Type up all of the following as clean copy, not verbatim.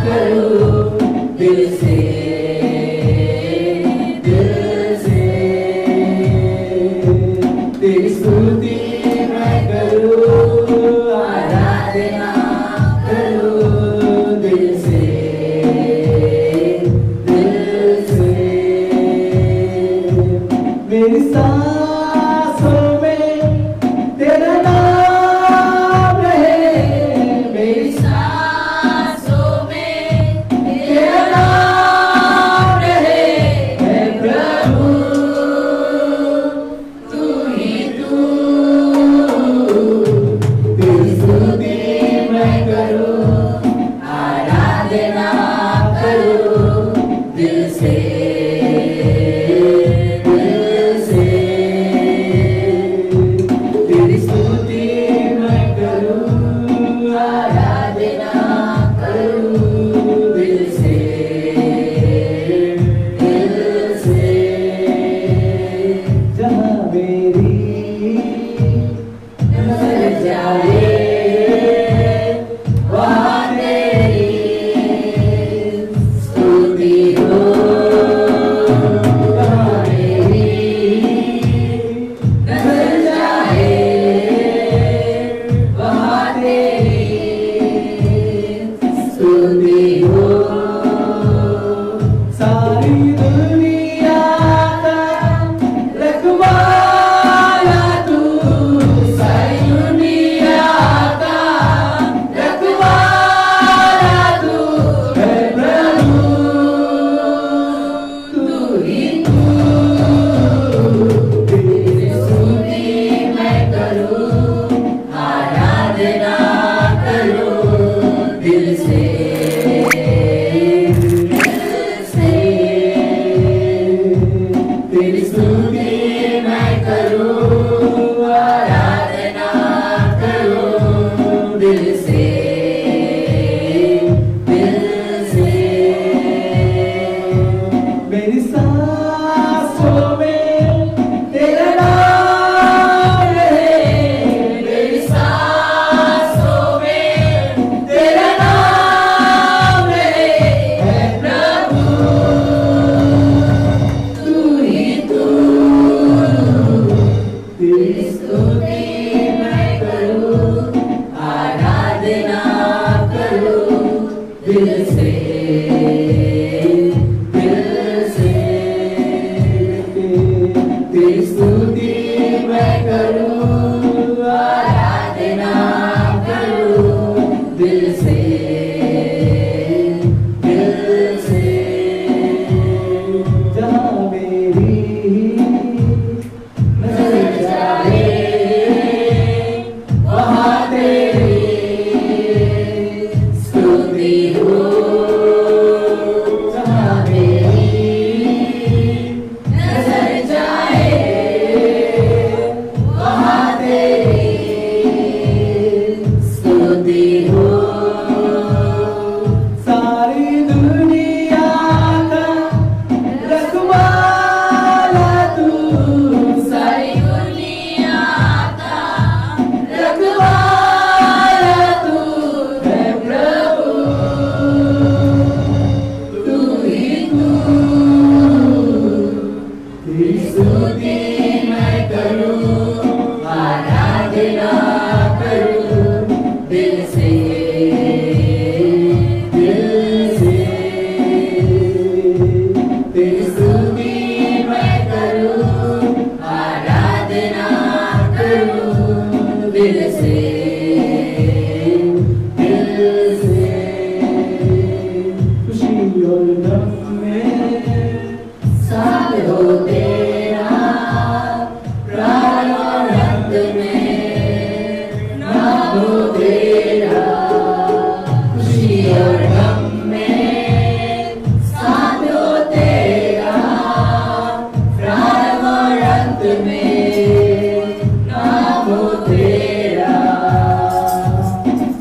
करूं दिल से, दिल से तेरी स्तुति मैं करूं, आराधना करूं दिल से, दिल से मेरी सांसों में तेरा नाम रहे, मेरी सांसों में तेरा नाम रहे, है प्रभु तू ही तू, तेरी स्तुति मैं करूं, आराधना करूं दिल से,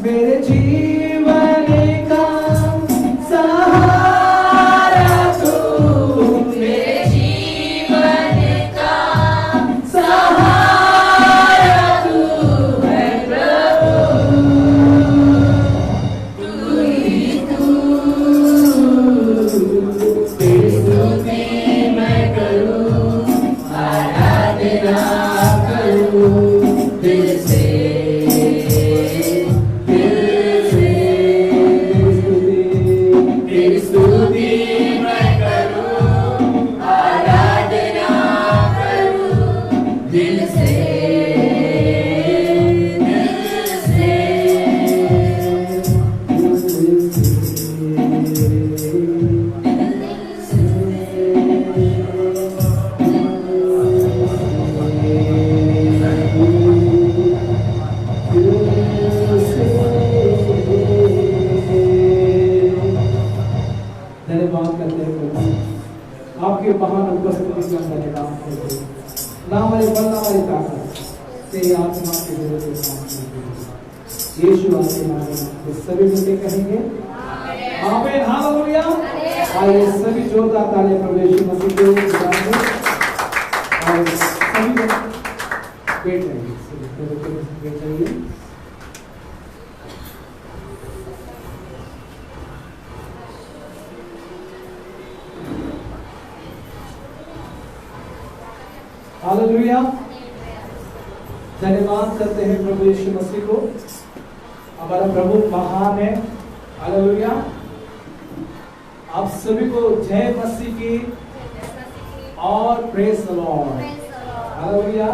मेरे जीवन का सहारा आपके महान उपस्थिति के अंदर काम करते हैं। ना हमारे बल ना हमारी ताकत तेरी आत्मा के जरिए काम करते हैं। यीशु आपके नाम में सभी मिलके कहेंगे आमीन हालेलुया। आइए सभी जोरदार तालियां प्रभु यीशु मसीह के लिए बजाएंगे और सभी लोग बैठ जाइए, सभी बैठ जाइए। हालेलुया। धन्यवाद करते हैं प्रभु यीशु मसीह को, हमारा प्रभु महान है। हालेलुया। आप सभी को जय मसीह की और प्रेज द लॉर्ड। हालेलुया।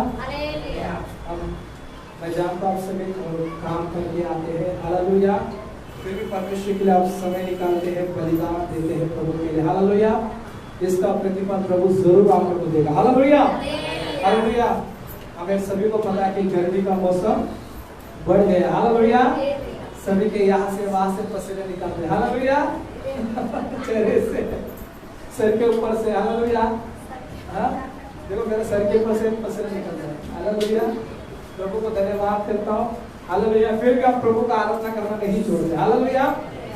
मैं जानता हूँ सभी काम करके आते हैं। हालेलुया। फिर भी परमेश्वर के लिए आप समय निकालते हैं, बलिदान देते हैं प्रभु के लिए। हालेलुया। इसका प्रतिफल प्रभु जरूर आप लोगों को देगा। हालेलुया। हालेलुया। हमें सभी को पता है कि गर्मी का मौसम बढ़ गया। हालेलुया। सभी के यहाँ से वहां से पसीने निकलते हैं। हालेलुया। चेहरे से, सर के ऊपर से। हालेलुया। देखो मेरे सर के ऊपर से पसीने निकलते हैं। हालेलुया। प्रभु को धन्यवाद करता हूँ। हालेलुया। फिर भी आप प्रभु का आराधना करना नहीं छोड़ते। हालेलुया।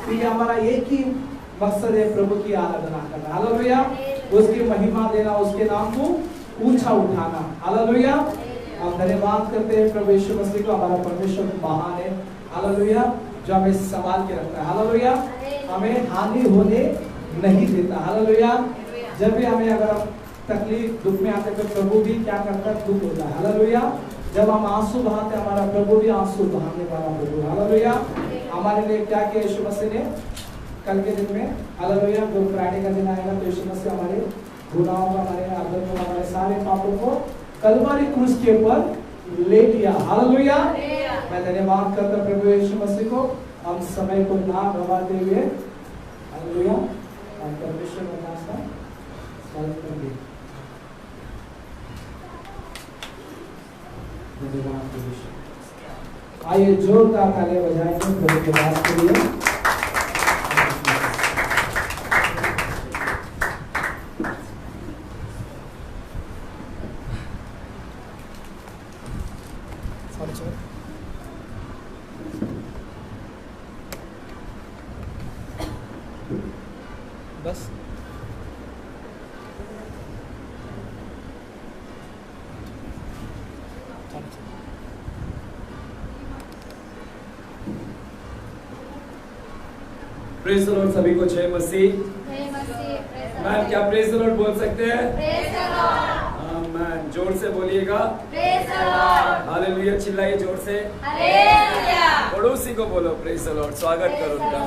क्योंकि हमारा एक ही मकसद है प्रभु की आराधना करना। हालेलुया। उसकी महिमा देना, उसके नाम को ऊंचा उठाना। हालेलुया। हम धन्यवाद करते हैं प्रभु यीशु मसीह को, हमारा परमेश्वर महान है। हालेलुया। जो हमें संभाल के रखता है। हालेलुया। हमें हानि होने नहीं देता। हालेलुया। जब भी हमें अगर तकलीफ दुख में आते तो प्रभु भी क्या करता है, दुख होता है। हालेलुया। जब हम आंसू बहाते हमारा प्रभु भी आंसू बहाने वाला प्रभु। हालेलुया। हमारे लिए क्या किया यीशु मसीह ने कल के दिन में। हालेलुया। जो फ्राइडे का दिन आएगा तो यीशु मसीह हमारे गुनाहों को, हमारे आदत को, हमारे सारे पापों को कलवरी क्रूस के ऊपर ले लिया। हालेलुया। मैं धन्यवाद करता प्रभु यीशु मसीह को। हम समय को ना गवाते हुए हालेलुया हम परमेश्वर का नाम स्वागत करेंगे। धन्यवाद परमेश्वर। आइए जोरदार तालियां बजाएंगे प्रभु के दास के लिए। बस प्रेज़ द लॉर्ड। सभी को जय मसीह। मैम क्या प्रेज़ द लॉर्ड बोल सकते हैं? मैम जोर से बोलिएगा। हालेलुया। चिल्लाइए जोर से। पड़ोसी को बोलो प्रेज़ द लॉर्ड, स्वागत करो उनका।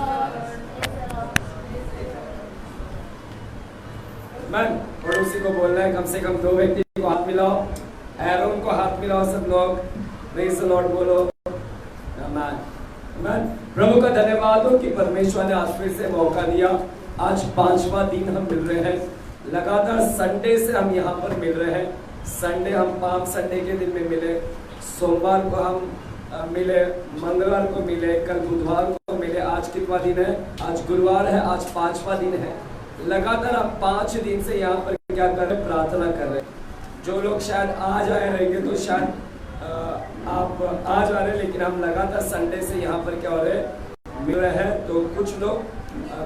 मैम पड़ोसी को बोलना है, कम से कम 2 व्यक्ति को हाथ मिलाओ। एरोन को हाथ मिलाओ सब लोग, प्रेज़ द लॉर्ड बोलो। मैम प्रभु का धन्यवाद हो कि परमेश्वर ने आज फिर से मौका दिया। आज 5वां दिन हम मिल रहे हैं। लगातार संडे से हम यहाँ पर मिल रहे हैं। संडे हम पाम संडे के दिन में मिले, सोमवार को हम मिले, मंगलवार को मिले, कल बुधवार को मिले। आज कितना दिन है? आज गुरुवार है। आज 5वां दिन है। लगातार हम 5 दिन से यहाँ पर क्या कर रहे हैं? प्रार्थना कर रहे हैं। जो लोग शायद आज आए रहेंगे तो शायद आप आज आ रहे हैं, लेकिन हम लगातार संडे से यहाँ पर क्या हो रहे हैं? मिल रहे हैं। तो कुछ लोग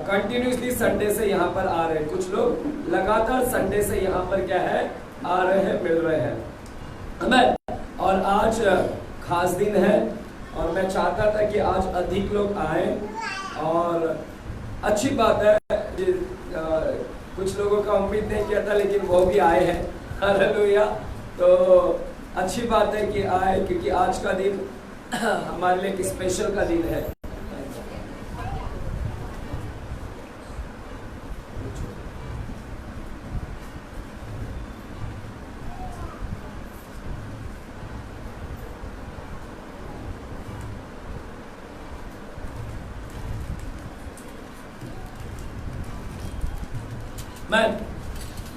कंटिन्यूसली संडे से यहाँ पर आ रहे हैं, कुछ लोग लगातार संडे से यहाँ पर क्या है? आ रहे हैं, मिल रहे हैं। आमीन। और आज खास दिन है और मैं चाहता था कि आज अधिक लोग आए और अच्छी बात है। कुछ लोगों का उम्मीद नहीं किया था लेकिन वो भी आए हैं। हालेलुया। तो अच्छी बात है कि आए, क्योंकि आज का दिन हमारे लिए एक स्पेशल का दिन है।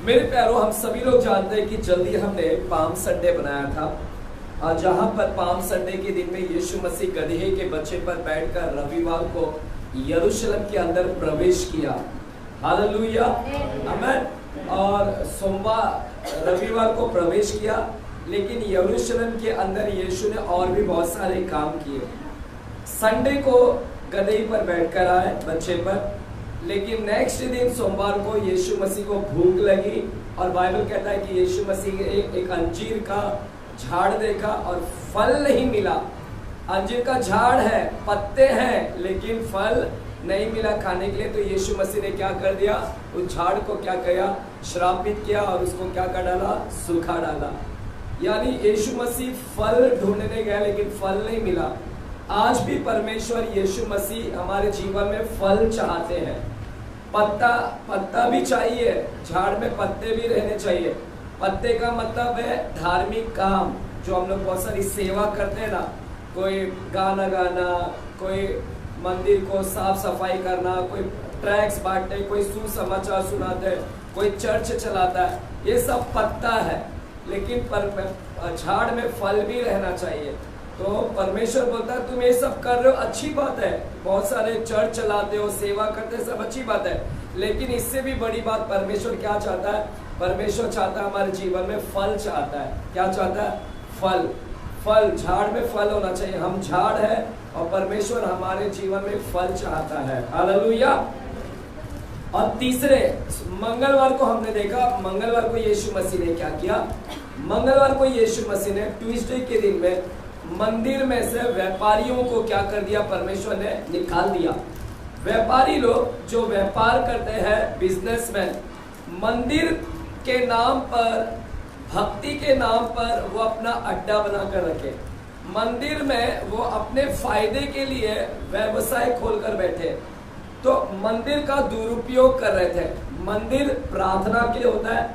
मेरे प्यारों, हम सभी लोग जानते हैं कि जल्दी हमने पाम संडे बनाया था, जहां पर पाम संडे के दिन में यीशु मसीह गदहे के बच्चे पर बैठकर रविवार को यरूशलेम के अंदर प्रवेश किया। हालेलुया। आमीन। और सोमवार रविवार को प्रवेश किया, लेकिन यरूशलेम के अंदर यीशु ने और भी बहुत सारे काम किए। संडे को गदही पर बैठकर आए बच्चे पर, लेकिन नेक्स्ट दिन सोमवार को यीशु मसीह को भूख लगी और बाइबल कहता है कि यीशु मसीह ने एक अंजीर का झाड़ देखा और फल नहीं मिला। अंजीर का झाड़ है, पत्ते हैं, लेकिन फल नहीं मिला खाने के लिए। तो यीशु मसीह ने क्या कर दिया, उस झाड़ को क्या किया, श्रापित किया और उसको क्या कर डाला, सूखा डाला। यानी यीशु मसीह फल ढूंढने गया लेकिन फल नहीं मिला। आज भी परमेश्वर यीशु मसीह हमारे जीवन में फल चाहते हैं। पत्ता भी चाहिए, झाड़ में पत्ते भी रहने चाहिए। पत्ते का मतलब है धार्मिक काम, जो हम लोग बहुत सारी सेवा करते हैं ना, कोई गाना गाना, कोई मंदिर को साफ सफाई करना, कोई ट्रैक्स बांटते, कोई सुसमाचार सुनाते, कोई चर्च चलाता है, ये सब पत्ता है। लेकिन झाड़ में फल भी रहना चाहिए। तो परमेश्वर बोलता है तुम ये सब कर रहे हो, अच्छी बात है, बहुत सारे चर्च चलाते हो, सेवा करते हो, सब अच्छी बात है, लेकिन इससे भी बड़ी बात परमेश्वर क्या चाहता है, परमेश्वर चाहता है हमारे जीवन में फल चाहता है। क्या चाहता है, फल। फल, झाड़ में फल होना चाहिए। हम झाड़ है और परमेश्वर हमारे जीवन में फल चाहता है। हालेलुया। और तीसरे मंगलवार को हमने देखा, मंगलवार को यीशु मसीह ने क्या किया, मंगलवार को यीशु मसीह ने ट्यूसडे के दिन में मंदिर में से व्यापारियों को क्या कर दिया, परमेश्वर ने निकाल दिया। व्यापारी लोग जो व्यापार करते हैं, बिजनेसमैन, मंदिर के नाम पर, भक्ति के नाम पर वो अपना अड्डा बनाकर रखे। मंदिर में वो अपने फायदे के लिए व्यवसाय खोलकर बैठे, तो मंदिर का दुरुपयोग कर रहे थे। मंदिर प्रार्थना के लिए होता है,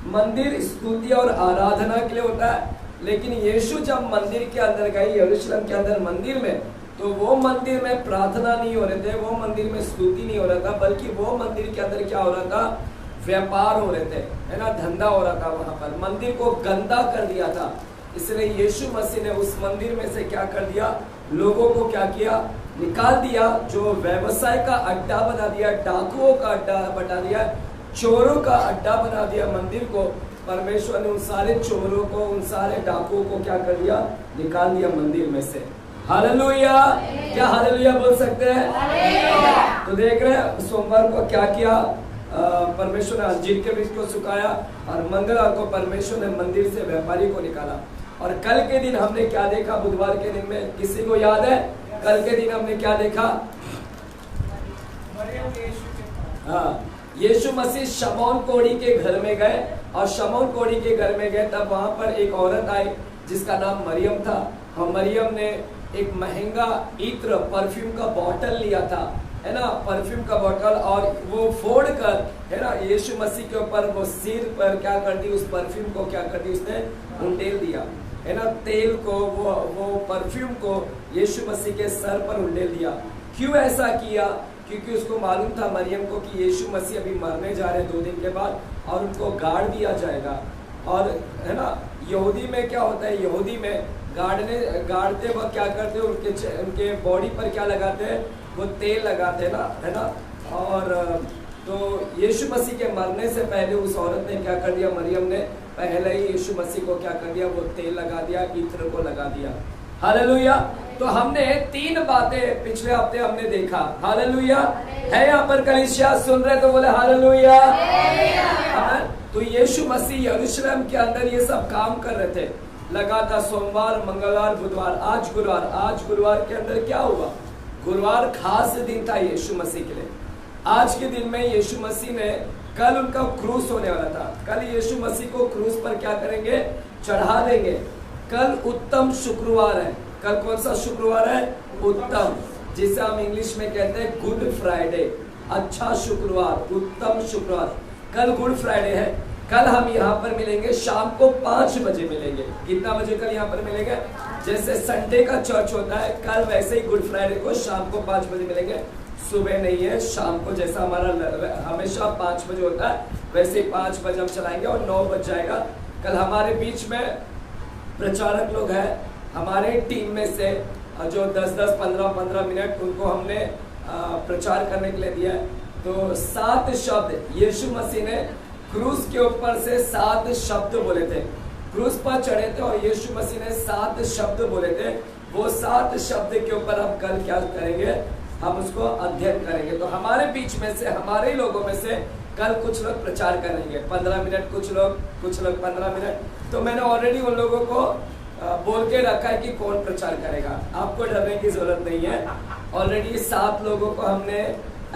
मंदिर स्तुति और आराधना के लिए होता है, लेकिन यीशु जब मंदिर के अंदर गए, यरूशलेम के अंदर मंदिर में, तो वो मंदिर में प्रार्थना नहीं हो रहे थे, वो मंदिर में स्तुति नहीं हो रहा था, बल्कि वो मंदिर के अंदर क्या हो रहा था, व्यापार हो रहे थे, है ना, धंधा हो रहा था। वहां पर मंदिर को गंदा कर दिया था। इसलिए यीशु मसीह ने उस मंदिर में से क्या कर दिया, लोगों को क्या किया, निकाल दिया, जो व्यवसाय का अड्डा बना दिया, डाकुओं का अड्डा बना दिया, चोरों का अड्डा बना दिया मंदिर को। परमेश्वर ने उन सारे चोरों को, उन सारे डाकुओं को क्या कर दिया, निकाल दिया मंदिर में से। हालेलुया। क्या हालेलुया बोल सकते हैं? तो देख रहे हैं सोमवार को क्या किया, परमेश्वर ने अंजीर के वृक्ष को सुखाया, और मंगलवार को परमेश्वर ने मंदिर से व्यापारी को निकाला। और कल के दिन हमने क्या देखा, बुधवार के दिन में, किसी को याद है कल के दिन हमने क्या देखा? हाँ, यीशु मसीह शमौन कोढ़ी के घर में गए, और शमौन कोढ़ी के घर में गए तब वहां पर एक औरत आई जिसका नाम मरियम था। और मरियम ने एक महंगा इत्र, परफ्यूम का बोतल लिया था, है ना, परफ्यूम का बोतल, और वो फोड़ कर, है ना, यीशु मसीह के ऊपर वो सिर पर क्या कर दी, उस परफ्यूम को क्या कर दी, उसने उंडेल दिया, है ना, तेल को, वो परफ्यूम को यीशु मसीह के सर पर उंडेल दिया। क्यों ऐसा किया? क्योंकि उसको मालूम था मरियम को कि यीशु मसीह अभी मरने जा रहे 2 दिन के बाद, और उनको गाड़ दिया जाएगा। और है ना, यहूदी में क्या होता है, यहूदी में गाड़ते वक्त क्या करते हैं, उनके बॉडी पर क्या लगाते हैं, वो तेल लगाते हैं ना, है ना। और तो यीशु मसीह के मरने से पहले उस औरत ने क्या कर दिया, मरियम ने पहले ही यीशु मसीह को क्या कर दिया, वो तेल लगा दिया, इत्र को लगा दिया। हालेलुया। तो हमने 3 बातें पिछले हफ्ते हमने देखा। हालेलुया। है यहाँ पर कलीसिया, सुन रहे तो बोले हालेलुया। तो यीशु मसीह यरूशलेम के अंदर ये सब काम कर रहे थे लगातार, सोमवार, मंगलवार, बुधवार, आज गुरुवार। आज गुरुवार के अंदर क्या हुआ, गुरुवार खास दिन था यीशु मसीह के लिए। आज के दिन में यीशु मसीह ने, कल उनका क्रूस होने वाला था, कल यीशु मसीह को क्रूस पर क्या करेंगे, चढ़ा देंगे। कल उत्तम शुक्रवार है। कल कौन सा शुक्रवार है? उत्तम, जिसे हम इंग्लिश में कहते हैं गुड फ्राइडे, अच्छा शुक्रवार, उत्तम शुक्रवार। कल गुड फ्राइडे है। कल हम यहाँ पर मिलेंगे शाम को 5 बजे मिलेंगे। कितना बजे कल यहाँ पर मिलेंगे? जैसे संडे का चर्च होता है, कल वैसे ही गुड फ्राइडे को शाम को 5 बजे मिलेंगे। सुबह नहीं है, शाम को, जैसा हमारा हमेशा 5 बजे होता है, वैसे 5 बजे हम चलाएंगे और 9 बज जाएगा। कल हमारे बीच में प्रचारक लोग हैं, हमारे टीम में से जो 10-10, 15-15 मिनट उनको हमने प्रचार करने के लिए दिया है। तो 7 शब्द यीशु मसीह ने क्रूस के ऊपर से 7 शब्द बोले थे। क्रूस पर चढ़े थे और यीशु मसीह ने 7 शब्द बोले थे। वो 7 शब्द के ऊपर हम कल क्या करेंगे, हम उसको अध्ययन करेंगे। तो हमारे बीच में से, हमारे ही लोगों में से कल कुछ लोग प्रचार करेंगे 15 मिनट, कुछ लोग 15 मिनट। तो मैंने ऑलरेडी उन लोगों को बोल के रखा है कि कौन प्रचार करेगा। आपको डरने की जरूरत नहीं है। ऑलरेडी 7 लोगों को हमने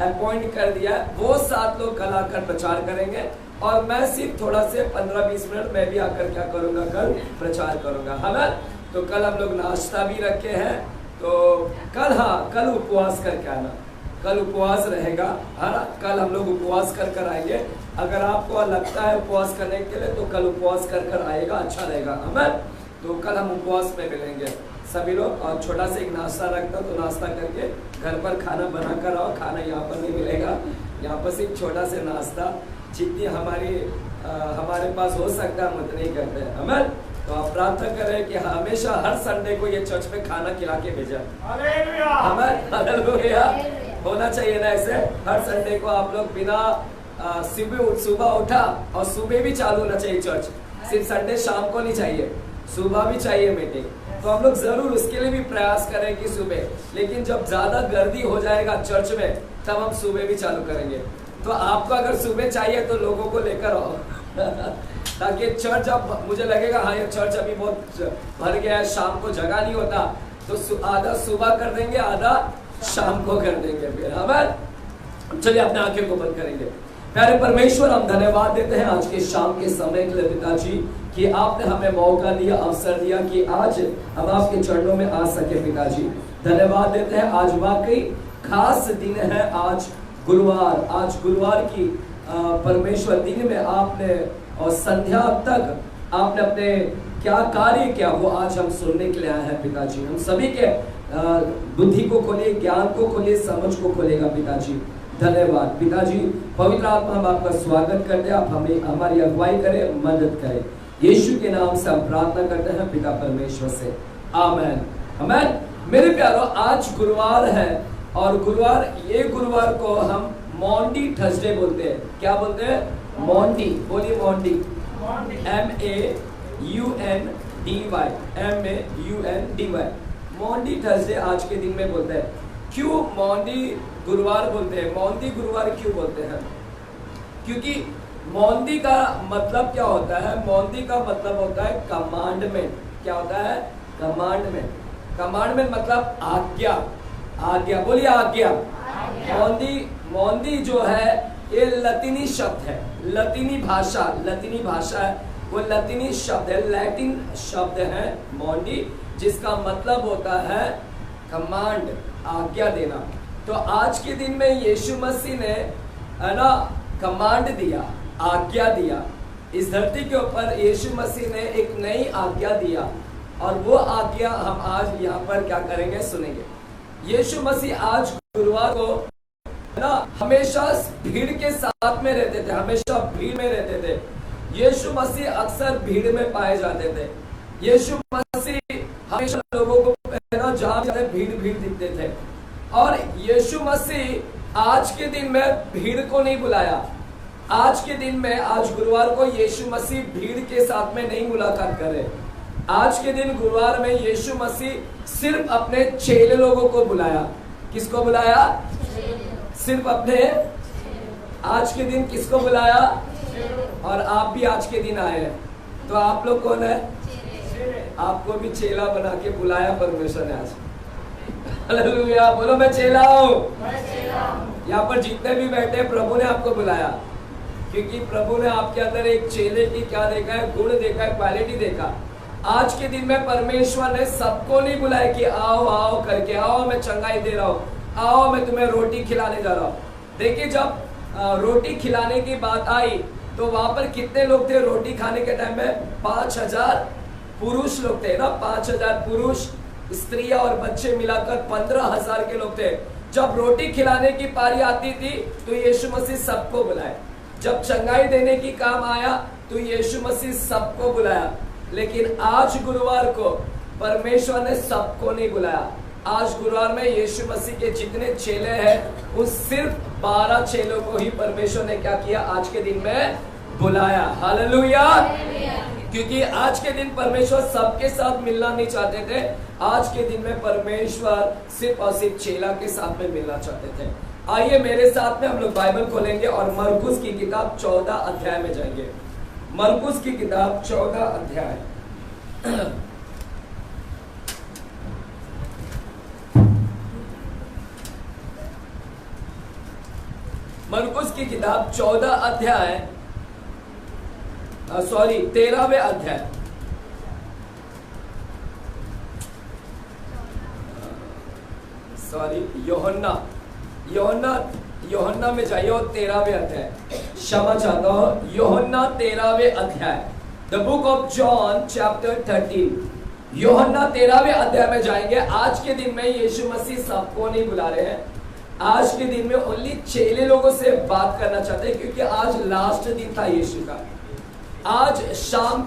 अपॉइंट कर दिया। वो 7 लोग कल आकर प्रचार करेंगे और मैं सिर्फ थोड़ा से 15-20 मिनट मैं भी आकर क्या करूंगा, कल प्रचार करूंगा, है ना। तो कल हम लोग नाश्ता भी रखे हैं। तो कल उपवास करके आना, कल उपवास रहेगा, है ना। कल हम लोग उपवास कर आएंगे। अगर आपको लगता है उपवास करने के लिए तो कल उपवास कर आएगा, अच्छा रहेगा, हमें। तो कल हम उपवास में मिलेंगे सभी लोग। और छोटा सा एक नाश्ता रखता, तो नाश्ता करके घर पर खाना बना कर आओ। खाना यहाँ पर नहीं मिलेगा, यहाँ पर सिर्फ छोटा सा नाश्ता, जितनी हमारे पास हो सकता है हम उतने ही करते हैं, हमें। तो आप प्रार्थना करें कि हमेशा हर संडे को ये चर्च में खाना खिला के भेजा, हमें। हालेलुया होना चाहिए ना ऐसे। हर संडे को आप लोग बिना सुबह उठा और सुबह भी चालू होना चाहिए चर्च। सिर्फ संडे शाम को नहीं चाहिए, सुबह भी चाहिए मीटिंग। तो हम लोग जरूर उसके लिए भी प्रयास करें कि सुबह, लेकिन जब ज्यादा गर्दी हो जाएगा चर्च में तब हम सुबह भी चालू करेंगे। तो आपको अगर सुबह चाहिए तो लोगों को लेकर आओ ताकि चर्च, अब मुझे लगेगा हाँ ये चर्च अभी बहुत भर गया है, शाम को जगह नहीं होता, तो आधा सुबह कर देंगे, आधा शाम को कर देंगे। फिर हमें चलिए अपने आंखें को बंद करेंगे। प्यारे परमेश्वर, हम धन्यवाद देते हैं आज के शाम के समय के लिए पिताजी, कि आपने हमें मौका दिया, अवसर दिया कि आज हम आपके चरणों में आ सके पिताजी। धन्यवाद देते हैं, आज वाकई खास दिन है। आज गुरुवार की परमेश्वर दिन में आपने और संध्या तक आपने अपने क्या कार्य किया वो आज हम सुनने के लिए आए हैं पिताजी। हम सभी के बुद्धि को खोलिए, ज्ञान को खोलिए, समझ को खोलेगा पिताजी। धन्यवाद पिताजी। पवित्र आत्मा, हम आपका स्वागत करते हैं, आप हमें हमारी अगुवाई करें, मदद करें। यीशु के नाम से हम प्रार्थना करते हैं पिता परमेश्वर से, आमेन आमेन। मेरे प्यारो, आज गुरुवार है और गुरुवार को हम मॉन्डी थर्सडे बोलते हैं। क्या बोलते हैं? मॉन्डी। बोलिए मॉन्डी, MAUNDY। मॉन्डी थर्सडे आज के दिन में बोलते हैं। क्यों मॉन्डी गुरुवार बोलते हैं? मॉन्डी गुरुवार क्यों बोलते हैं? क्योंकि मॉन्डी का मतलब क्या होता है? मॉन्डी का मतलब होता है कमांडमेंट। क्या होता है? कमांडमेंट। कमांडमेंट मतलब आज्ञा। बोलिए आज्ञा। मॉन्डी जो है ये लतीनी शब्द है, लतीनी भाषा है, वो लतीनी शब्द है, लैटिन शब्द है मॉन्डी, जिसका मतलब होता है कमांड, आज्ञा देना। तो आज के दिन में यीशु मसीह ने, है ना, कमांड दिया, आज्ञा दिया। इस धरती के ऊपर यीशु मसीह ने एक नई आज्ञा दिया और वो आज्ञा हम आज यहाँ पर क्या करेंगे, सुनेंगे। यीशु मसीह आज गुरुवार को ना हमेशा भीड़ के साथ में रहते थे, हमेशा भीड़ में रहते थे। यीशु मसीह अक्सर भीड़ में पाए जाते थे। यीशु मसीह हमेशा लोगों को ना जहाँ जाते भीड़ दिखते थे। और यीशु मसीह आज के दिन में भीड़ को नहीं बुलाया। आज के दिन में, आज गुरुवार को यीशु मसीह भीड़ के साथ में नहीं मुलाकात करे। आज के दिन गुरुवार में यीशु मसीह सिर्फ अपने चेले लोगों को बुलाया। किसको बुलाया? सिर्फ अपने। आज के दिन किसको बुलाया? और आप भी आज के दिन आए हैं, तो आप लोग कौन है? आपको भी चेला बना के बुलाया परमेश्वर ने आज। हालेलुया, बोलो मैं चेला हूँ। यहाँ पर जितने भी बैठे प्रभु ने आपको बुलाया, क्योंकि प्रभु ने आपके अंदर एक चेले की क्या देखा है? गुण देखा है, क्वालिटी देखा। आज के दिन में परमेश्वर ने सबको नहीं बुलाया कि आओ आओ करके, आओ मैं चंगाई दे रहा हूँ, आओ मैं तुम्हें रोटी खिलाने जा रहा हूँ। देखिए, जब रोटी खिलाने की बात आई तो वहां पर कितने लोग थे रोटी खाने के टाइम में? 5000 पुरुष लोग थे ना, 5000 पुरुष, स्त्रियां और बच्चे मिलाकर 15000 के लोग थे। जब रोटी खिलाने की पारी आती थी तो यीशु मसीह सबको बुलाया। जब चंगाई देने की काम आया तो यीशु मसीह सबको बुलाया। लेकिन आज गुरुवार को परमेश्वर ने सबको नहीं बुलाया। आज गुरुवार में यीशु मसीह के जितने चेले हैं उन सिर्फ 12 चेलों को ही परमेश्वर ने क्या किया? आज के दिन में बुलाया। हालेलुया। क्योंकि आज के दिन परमेश्वर सबके साथ मिलना नहीं चाहते थे। आज के दिन में परमेश्वर सिर्फ और सिर्फ चेला के साथ में मिलना चाहते थे। आइए मेरे साथ में हम लोग बाइबल खोलेंगे और मरकुस की किताब 14 अध्याय में जाएंगे। मरकुस की किताब 14 अध्याय। मरकुस की किताब 14 अध्याय 13वें अध्याय। यूहन्ना में जाइए और 13वें अध्याय। क्षमा चाहता हूं, यूहन्ना 13वें अध्याय। The book of John chapter 13। यूहन्ना 13वें अध्याय में जाएंगे। आज के दिन में यीशु मसीह सबको नहीं बुला रहे हैं। आज के दिन में ओनली चेले लोगों से बात करना चाहते हैं, क्योंकि आज लास्ट दिन था यीशु का। आज शाम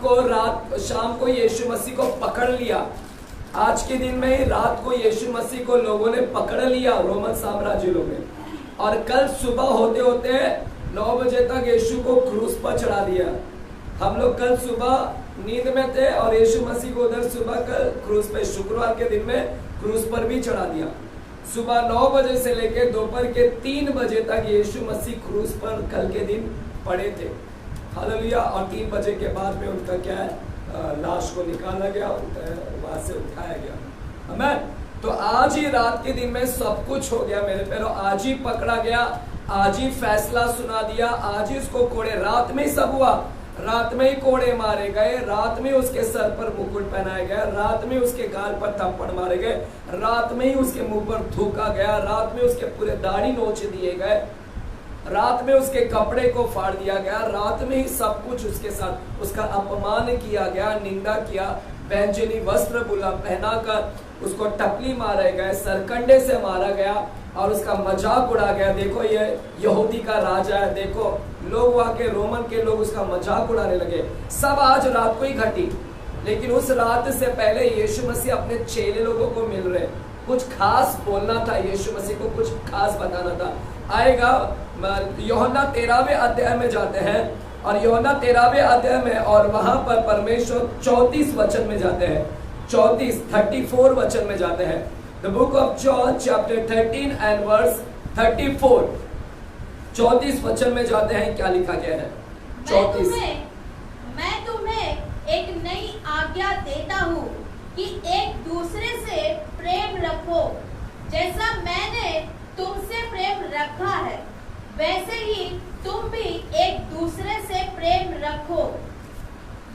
को यीशु मसीह को पकड़ लिया। आज के दिन में ही रात को यीशु मसीह को लोगों ने पकड़ लिया, रोमन साम्राज्य लोगों ने। और कल सुबह होते होते 9 बजे तक यीशु को क्रूस पर चढ़ा दिया। हम लोग कल सुबह नींद में थे और यीशु मसीह को उधर सुबह कल क्रूस पे, शुक्रवार के दिन में क्रूस पर भी चढ़ा दिया। सुबह 9 बजे से लेकर दोपहर के 3 बजे तक यीशु मसीह क्रूस पर कल के दिन पड़े थे। हालेलुया। और 3 बजे के बाद में उनका क्या है, लाश को निकाला गया, वहां से उठाया गया। आमीन। तो आज ही रात के दिन में सब कुछ हो गया मेरे पैरों। आज ही पकड़ा गया, आज ही फैसला सुना दिया, आज ही उसको कोड़े, रात में ही सब हुआ। रात में ही कोड़े मारे गए, रात में उसके सर पर मुकुट पहनाया गया, रात में उसके गाल पर थप्पड़ मारे गए, रात में ही उसके मुंह पर थूका गया, रात में उसके पूरे दाढ़ी नोच दिए गए, रात में उसके कपड़े को फाड़ दिया गया, रात में ही सब कुछ उसके साथ, उसका अपमान किया गया, निंदा किया, बैंजनी वस्त्र बुला पहनाकर उसको टपली मारे गए, सरकंडे से मारा गया और उसका मजाक उड़ा गया। देखो ये यहूदी का राजा है, देखो लोग वहां के रोमन के लोग उसका मजाक उड़ाने लगे। सब आज रात को ही घटी। लेकिन उस रात से पहले यीशु मसीह अपने चेले लोगों को मिल रहे, कुछ खास बोलना था, यीशु मसीह को कुछ खास बताना था। आएगा यूहन्ना 13वें अध्याय में जाते हैं और यूहन्ना 13वें अध्याय में, और वहां पर परमेश्वर 34 वचन में जाते हैं, 34 वचन में जाते हैं। The book of John chapter 13 and verse 34। 34 वचन में जाते हैं। क्या लिखा गया है? 34। मैं तुम्हें एक नई आज्ञा देता हूँ कि एक दूसरे से प्रेम रखो। जैसा मैंने तुमसे प्रेम रखा है, वैसे ही तुम भी एक दूसरे से प्रेम रखो।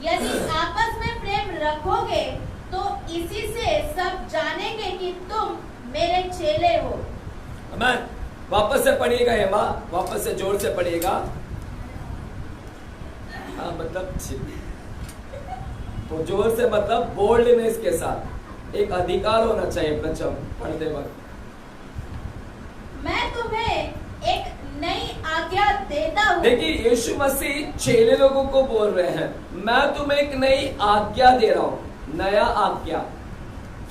यदि आपस में प्रेम रखोगे तो इसी से सब जानेंगे कि तुम मेरे चेले हो। आमीन। वापस से पढ़िएगा हेमा, वापस से जोर से पढ़िएगा। हाँ मतलब तो जोर से मतलब बोल्डनेस के साथ, एक अधिकार होना चाहिए बच्चों पढ़ते वक्त। मैं तुम्हें एक नई आज्ञा देता हूँ। देखिए यीशु मसीह चेले लोगों को बोल रहे हैं, मैं तुम्हें एक नई आज्ञा दे रहा हूँ। नया आज्ञा,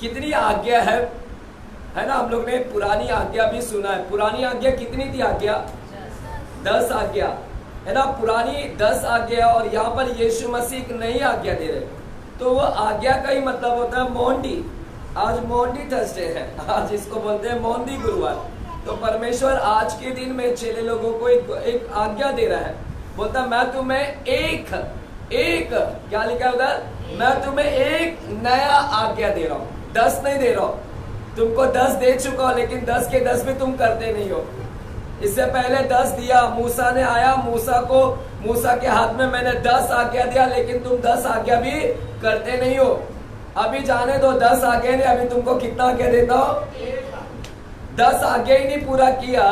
कितनी आज्ञा है ना? हम लोग ने पुरानी आज्ञा भी सुना है। पुरानी आज्ञा कितनी थी? आज्ञा 10 आज्ञा है ना, पुरानी 10 आज्ञा। और यहाँ पर यीशु मसीह एक नई आज्ञा दे रहे। तो वो आज्ञा का ही मतलब होता है मोंडी। आज मोंडी थर्सडे है, आज इसको बोलते हैं मोंदी गुरुवार। तो परमेश्वर आज के दिन में चेले लोगों को एक आज्ञा दे रहा है। बोलता मैं तुम्हें एक क्या लिखा है उधर? मैं तुम्हें एक नया आज्ञा दे रहा हूँ। 10 नहीं दे रहा हूँ, तुमको 10 दे चुका हूँ, लेकिन 10 के 10 भी तुम करते नहीं हो। इससे पहले 10 दिया, मूसा ने आया, मूसा के हाथ में मैंने 10 आज्ञा दिया, लेकिन तुम 10 आज्ञा भी करते नहीं हो। अभी जाने दो 10 आज्ञा ने, अभी तुमको कितना आज्ञा देता हो? 10 आज्ञा ही नहीं पूरा किया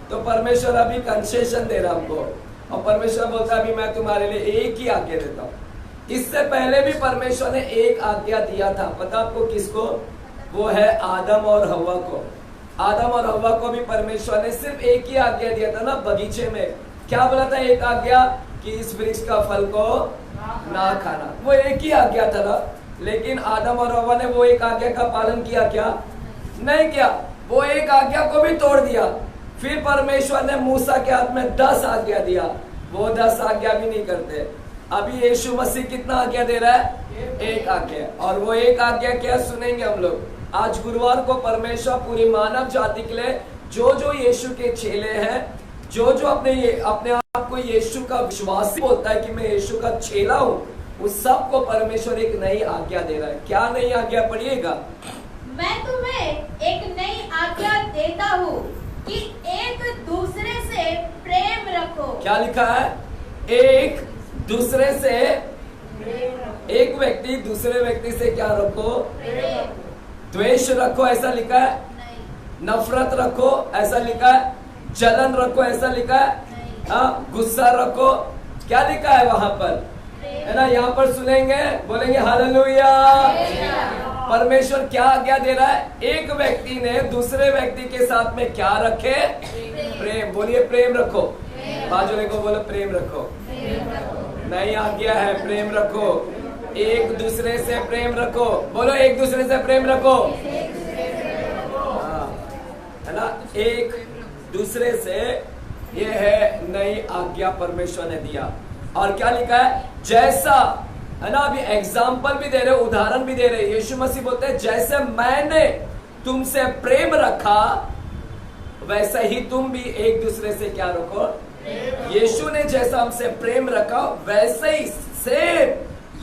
तो परमेश्वर अभी कंसेशन दे रहा हमको। और परमेश्वर बोलता अभी मैं तुम्हारे लिए एक ही आज्ञा देता हूँ। इससे पहले भी परमेश्वर ने एक आज्ञा दिया था, पता आपको किसको? वो है आदम और हव्वा को। आदम और हव्वा को भी परमेश्वर ने सिर्फ एक ही आज्ञा दिया था ना बगीचे में। क्या बोला था? एक आज्ञा कि इस वृक्ष का फल को ना खाना। वो एक ही आज्ञा था ना, लेकिन आदम और हव्वा ने वो एक आज्ञा का पालन किया क्या? नहीं किया। वो एक आज्ञा को भी तोड़ दिया। फिर परमेश्वर ने मूसा के हाथ में 10 आज्ञा दिया। वो 10 आज्ञा भी नहीं करते। अभी यीशु मसीह कितना आज्ञा दे रहा है? एक आज्ञा। और वो एक आज्ञा क्या सुनेंगे हम लोग आज गुरुवार को। परमेश्वर पूरी मानव जाति के लिए जो जो यीशु के चेले हैं, जो जो अपने आप को यीशु का विश्वासी बोलता है कि मैं यीशु का चेला हूँ, उस सब को परमेश्वर एक नई आज्ञा दे रहा है। क्या नई आज्ञा? पढ़िएगा। मैं तुम्हें एक नई आज्ञा देता हूँ कि एक दूसरे से प्रेम रखो। क्या लिखा है? एक दूसरे से, एक व्यक्ति दूसरे व्यक्ति से क्या रखो? द्वेष रखो, ऐसा लिखा है? नफरत रखो, ऐसा लिखा है? जलन रखो, ऐसा लिखा है? गुस्सा रखो, क्या लिखा है वहां पर? है ना? यहाँ पर सुनेंगे, बोलेंगे हालेलुया। परमेश्वर क्या आज्ञा दे रहा है? एक व्यक्ति ने दूसरे व्यक्ति के साथ में क्या रखे? प्रेम। बोलिए प्रेम रखो। बाजू को बोलो प्रेम रखो। नई आज्ञा है, प्रेम रखो। एक दूसरे से प्रेम रखो। बोलो एक दूसरे से प्रेम रखो। है ना? एक दूसरे से, ये है नई आज्ञा परमेश्वर ने दिया। और क्या लिखा है? जैसा, है ना? अभी एग्जाम्पल भी दे रहे, उदाहरण भी दे रहे। यीशु मसीह बोलते हैं जैसे मैंने तुमसे प्रेम रखा वैसे ही तुम भी एक दूसरे से क्या रखो? यीशु ने जैसा हमसे प्रेम रखा वैसे ही सेम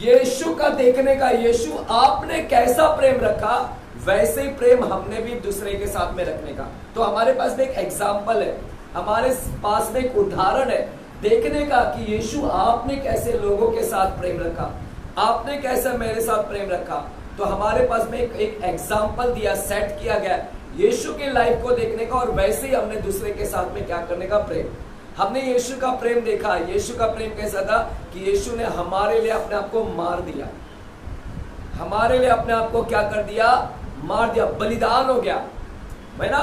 यीशु का देखने का, यीशु आपने कैसा प्रेम रखा वैसे ही प्रेम हमने भी दूसरे के साथ में रखने का। तो हमारे पास में एक एग्जाम्पल है, हमारे पास में एक उदाहरण है देखने का कि यीशु आपने कैसे लोगों के साथ प्रेम रखा, आपने कैसे मेरे साथ प्रेम रखा। तो हमारे पास में एक एग्जाम्पल दिया, सेट किया गया यीशु की लाइफ को देखने का। और वैसे ही हमने दूसरे के साथ में क्या करने का? प्रेम। हमने यीशु का प्रेम देखा। यीशु का प्रेम कैसा था कि यीशु ने हमारे लिए अपने आप को मार दिया, हमारे लिए अपने आप को क्या कर दिया? मार दिया, बलिदान हो गया, है ना?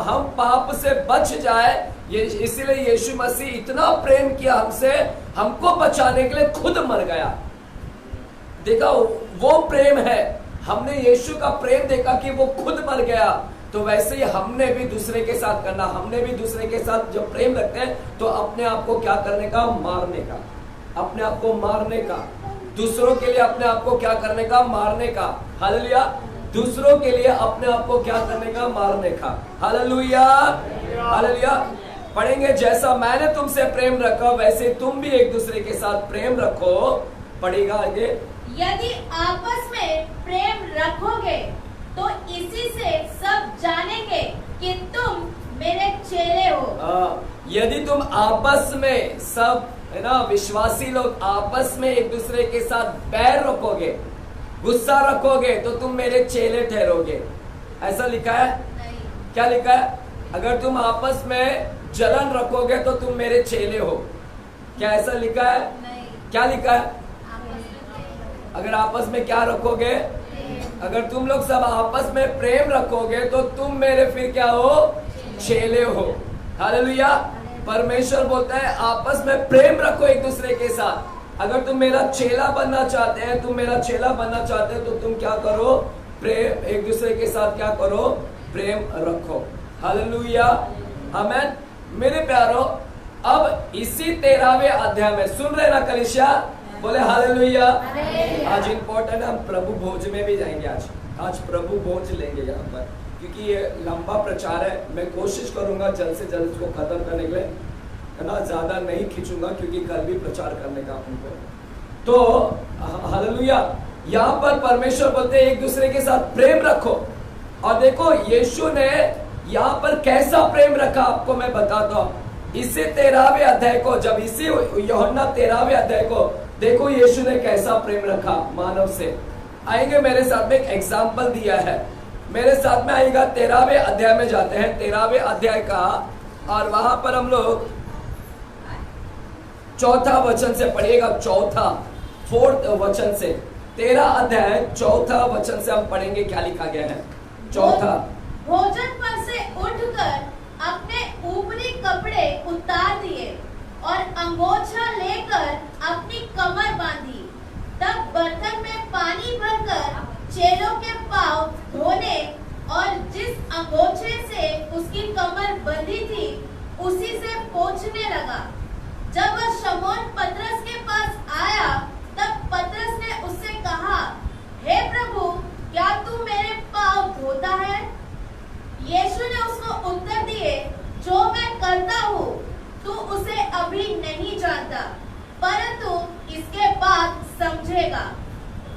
हम पाप से बच जाए, इसीलिए यीशु मसीह इतना प्रेम किया हमसे, हमको बचाने के लिए खुद मर गया। देखा, वो प्रेम है। हमने यीशु का प्रेम देखा कि वो खुद मर गया। तो वैसे ही हमने भी दूसरे के साथ करना। हमने भी दूसरे के साथ जब प्रेम रखते हैं तो अपने आप को क्या करने का? मारने का। अपने आप को मारने का, दूसरों के लिए अपने आप को क्या करने का? मारने का। हालेलुया। दूसरों के लिए अपने आप को क्या करने का? मारने का। Hallelujah, hallelujah. पढ़ेंगे जैसा मैंने तुमसे प्रेम रखा वैसे तुम भी एक दूसरे के साथ प्रेम रखो। पढ़ेगा आगे, यदि आपस में प्रेम रखोगे तो इसी से सब जानेंगे कि तुम मेरे चेले हो। यदि तुम आपस में सब, है ना, विश्वासी लोग आपस में एक दूसरे के साथ बैर रखोगे, गुस्सा रखोगे तो तुम मेरे चेले ठहरोगे। ऐसा लिखा है? नहीं। क्या लिखा है? अगर तुम आपस में जलन रखोगे तो तुम मेरे चेले हो। क्या ऐसा लिखा है? नहीं। क्या लिखा है? अगर आपस में क्या रखोगे? अगर तुम लोग सब आपस में प्रेम रखोगे तो तुम मेरे फिर क्या हो? चेले हो। हालेलुया। परमेश्वर बोलता है आपस में प्रेम रखो एक दूसरे के साथ। अगर तुम मेरा चेला बनना चाहते हैं, तुम मेरा चेला बनना चाहते हैं तो तुम क्या करो? प्रेम, एक दूसरे के साथ क्या करो? प्रेम रखो। हालेलुया, आमीन। मेरे प्यारो, अब इसी 13वें अध्याय में सुन रहे ना कलीसिया? बोले हालेलुया। आज इम्पोर्टेंट, हम प्रभु भोज में भी जाएंगे। आज प्रभु भोज लेंगे यहाँ पर, क्योंकि ये लंबा प्रचार है। मैं कोशिश करूंगा जल्द से जल्द इसको खत्म करने के लिए, है ना? ज्यादा नहीं खींचूंगा क्योंकि कल भी प्रचार करने का हमको। तो हालेलुया, यहाँ पर परमेश्वर बोलते हैं एक दूसरे के साथ प्रेम रखो। और देखो यीशु ने यहाँ पर कैसा प्रेम रखा आपको मैं बताता हूँ। इसी 13वें अध्याय को, जब इसी यूहन्ना 13वें अध्याय को देखो यीशु ने कैसा प्रेम रखा मानव से। आएंगे मेरे साथ में, एक एग्जाम्पल दिया है, मेरे साथ में आएगा। 13वें अध्याय में जाते हैं, 13वें अध्याय का, और वहां पर हम लोग 4था वचन से पढ़िएगा। 4th वचन से 13 अध्याय 4था वचन से हम पढ़ेंगे क्या लिखा गया है। 4था, भोजन पर से उठकर अपने ऊपरी कपड़े उतार दिए और अंगोछा लेकर अपनी कमर बांधी। तब बर्तन में पानी भरकर चेलों के पांव धोने और जिस अंगोछे से उसकी कमर बंधी थी उसी से पोंछने लगा। जब वह शमौन पतरस के पास आया, तब पतरस ने उससे कहा, हे प्रभु, क्या तू मेरे पाँव धोता है? यीशु ने उसको उत्तर दिए, जो मैं करता हूँ तू उसे अभी नहीं जानता, परंतु इसके बाद समझेगा।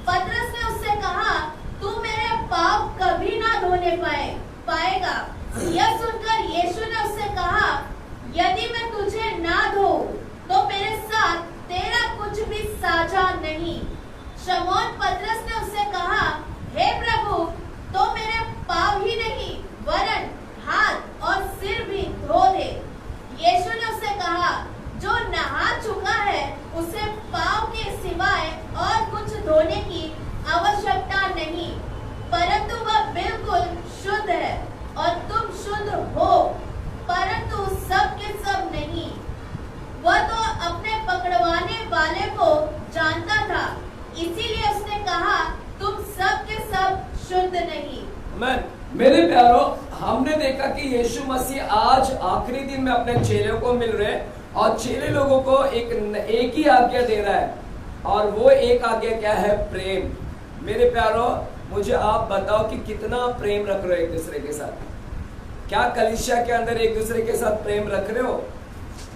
पतरस ने उससे कहा, तू मेरे पाँव कभी ना धोने पाएगा। यह सुनकर यीशु ने उससे कहा, यदि मैं तुझे ना धोऊं तो मेरे साथ तेरा कुछ भी साझा नहीं। शमौन पतरस ने उससे कहा, हे प्रभु, तो मेरे पाँव ही नहीं वरन हाथ और सिर भी धो दे। यीशु ने उससे कहा, जो नहा चुका है उसे पाँव के सिवाय और कुछ धोने की आवश्यकता नहीं, परंतु वह बिल्कुल शुद्ध है। और तुम शुद्ध हो, परंतु सब के सब नहीं। वह तो अपने पकड़वाने वाले को जानता था, इसीलिए उसने कहा, तुम सब के सब शुद्ध नहीं। मेरे प्यारो, हमने देखा कि यीशु मसीह आज आखिरी दिन में अपने चेलों को मिल रहे और चेले लोगों को एक ही आज्ञा दे रहा है, और वो एक आज्ञा क्या है? प्रेम। मेरे प्यारो, मुझे आप बताओ कि कितना प्रेम रख रहे हो एक दूसरे के साथ? क्या कलीसिया के अंदर एक दूसरे के साथ प्रेम रख रहे हो?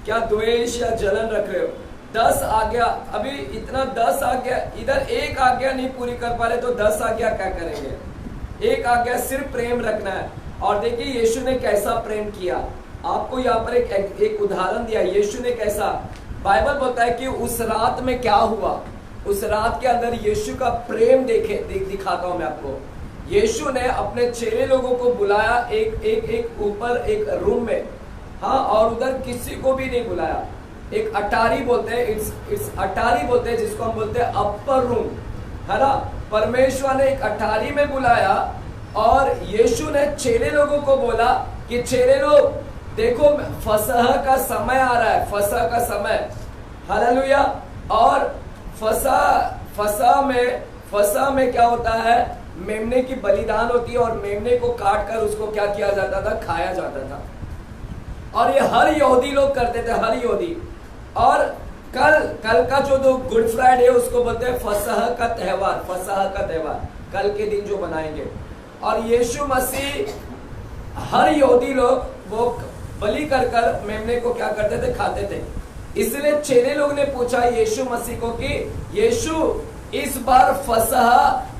क्या द्वेष या जलन रख रहे हो? 10 आज्ञा, अभी इतना 10 आज्ञा, इधर एक आज्ञा नहीं पूरी कर पा रहे तो 10 आज्ञा क्या करेंगे? एक आज्ञा सिर्फ प्रेम रखना है। और देखिए यीशु ने कैसा प्रेम किया। आपको यहाँ पर एक उदाहरण दिया, यीशु ने कैसा। बाइबल बोलता है कि उस रात में क्या हुआ, उस रात के अंदर यीशु का प्रेम दिखाता हूं मैं आपको। यीशु ने अपने चेले लोगों को बुलाया एक ऊपर एक रूम में, हाँ, और उधर किसी को भी नहीं बुलाया। एक अटारी बोलते हैं, इट्स अटारी बोलते हैं जिसको हम बोलते हैं अपर रूम, है ना। परमेश्वर ने एक अटारी में बुलाया और यीशु ने चेले लोगों को बोला कि चेले लोग देखो, फसह का समय आ रहा है, फसह का समय, हालेलुया। और फसह में क्या होता है? मेमने की बलिदान होती है और मेमने को काट कर उसको क्या किया जाता था? खाया जाता था। और ये हर यहूदी लोग करते थे, हर यहूदी। और कल का जो गुड फ्राइडे है उसको बोलते हैं फसह का त्योहार, फसह का त्योहार, कल के दिन जो बनाएंगे। और यीशु मसीह हर यहूदी लोग वो बलि कर मेमने को क्या करते थे? खाते थे। इसलिए चेले लोग ने पूछा यीशु मसीह को कि यीशु, इस बार फसह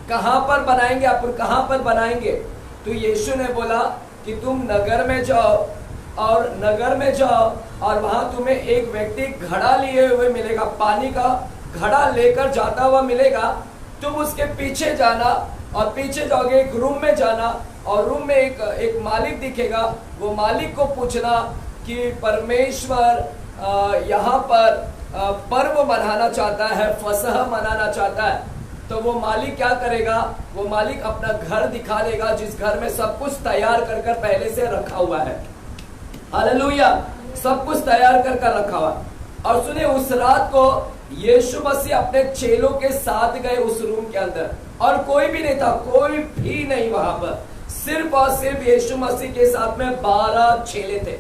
कहां पर बनाएंगे? आप कहां पर बनाएंगे? तो यीशु ने बोला कि तुम नगर में जाओ, और नगर में जाओ और वहां तुम्हें एक व्यक्ति घड़ा लिए हुए मिलेगा, पानी का घड़ा लेकर जाता हुआ मिलेगा। तुम उसके पीछे जाना और पीछे जाओगे, एक रूम में जाना और रूम में एक मालिक दिखेगा। वो मालिक को पूछना कि परमेश्वर यहाँ पर पर्व मनाना चाहता है, फसह मनाना चाहता है। तो वो मालिक क्या करेगा? वो मालिक अपना घर दिखा देगा, जिस घर में सब कुछ तैयार कर पहले से रखा हुआ है। हालेलुया, सब कुछ तैयार कर रखा हुआ। और सुनिए, उस रात को यीशु मसीह अपने चेलों के साथ गए उस रूम के अंदर, और कोई भी नहीं था, कोई भी नहीं वहां पर, सिर्फ और सिर्फ यीशु मसीह के साथ में 12 चेले थे।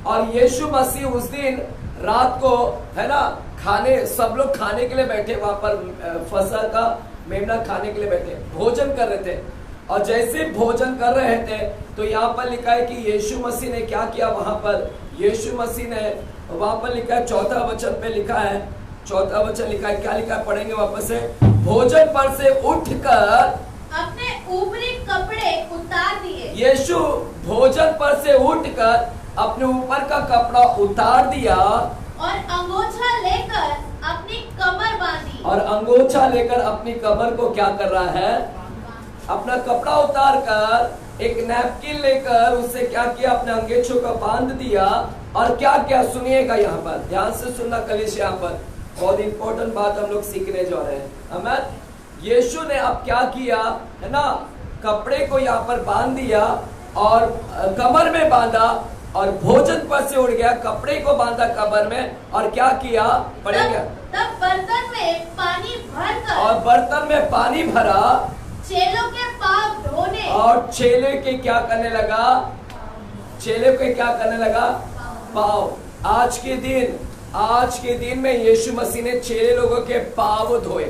और यीशु मसीह उस दिन रात को, है ना, सब लोग खाने के लिए बैठे, वहां पर फसह का मेमना खाने के लिए बैठे, भोजन कर रहे थे। और जैसे भोजन कर रहे थे तो यहाँ पर लिखा है कि यीशु मसीह ने क्या किया? वहां पर यीशु मसीह ने, वहां पर लिखा है 4 वचन पे लिखा है, 4 वचन लिखा है, क्या लिखा है? पढ़ेंगे वापस से। भोजन पर से उठकर अपने ऊपरी कपड़े उतार दिए। यीशु भोजन पर से उठकर अपने ऊपर का कपड़ा उतार दिया और अंगोछा लेकर अपनी कमर बांधी। और अंगोछा लेकर अपनी कमर को क्या कर रहा है? अपना कपड़ा उतार कर एक नैपकिन लेकर उससे क्या किया? अपने अंगोछों का बांध दिया। और क्या क्या? सुनिएगा, यहाँ पर ध्यान से सुनना कलीसिया, यहाँ पर बहुत इंपॉर्टेंट बात हम लोग सीखने जा रहे हैं। आमीन। यीशु ने अब क्या किया, है ना, कपड़े को यहाँ पर बांध दिया और कमर में बांधा, और भोजन पर से उड़ गया, कपड़े को बांधा कमर में, और क्या किया? पढ़ेगा। तब बर्तन में पानी भरकर, और बर्तन में पानी भरा, चेलों के पाँव धोने, और चेले के क्या करने लगा? चेले के क्या करने लगा? पाँव। आज के दिन आज के दिन में यीशु मसीह ने 6 लोगों के पाव धोए,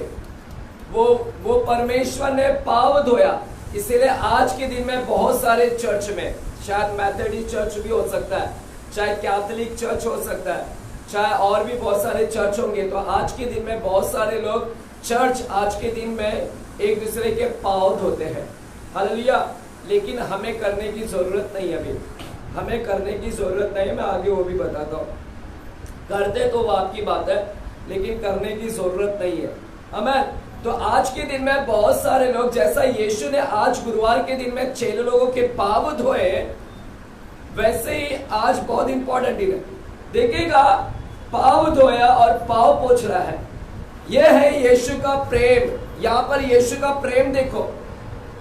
वो परमेश्वर ने पाव धोया। इसीलिए आज के दिन में बहुत सारे चर्च में, शायद मैथोडिस्ट चर्च भी हो सकता है, चाहे कैथोलिक चर्च हो सकता है, चाहे और भी बहुत सारे चर्च होंगे, तो आज के दिन में बहुत सारे लोग चर्च आज के दिन में एक दूसरे के पाव धोते हैं। हालेलुया। लेकिन हमें करने की जरूरत नहीं है, अभी हमें करने की जरूरत नहीं है, मैं आगे वो भी बताता हूँ। करते तो वो आपकी बात है, लेकिन करने की जरूरत नहीं है। आमीन। तो आज के दिन में बहुत सारे लोग, जैसा यीशु ने आज गुरुवार के दिन में 6 लोगों के पाव धोए, वैसे ही आज बहुत इंपॉर्टेंट दिन है। देखिएगा, पाव धोया और पाव पोंछ रहा है, यह है यीशु का प्रेम। यहाँ पर यीशु का प्रेम देखो,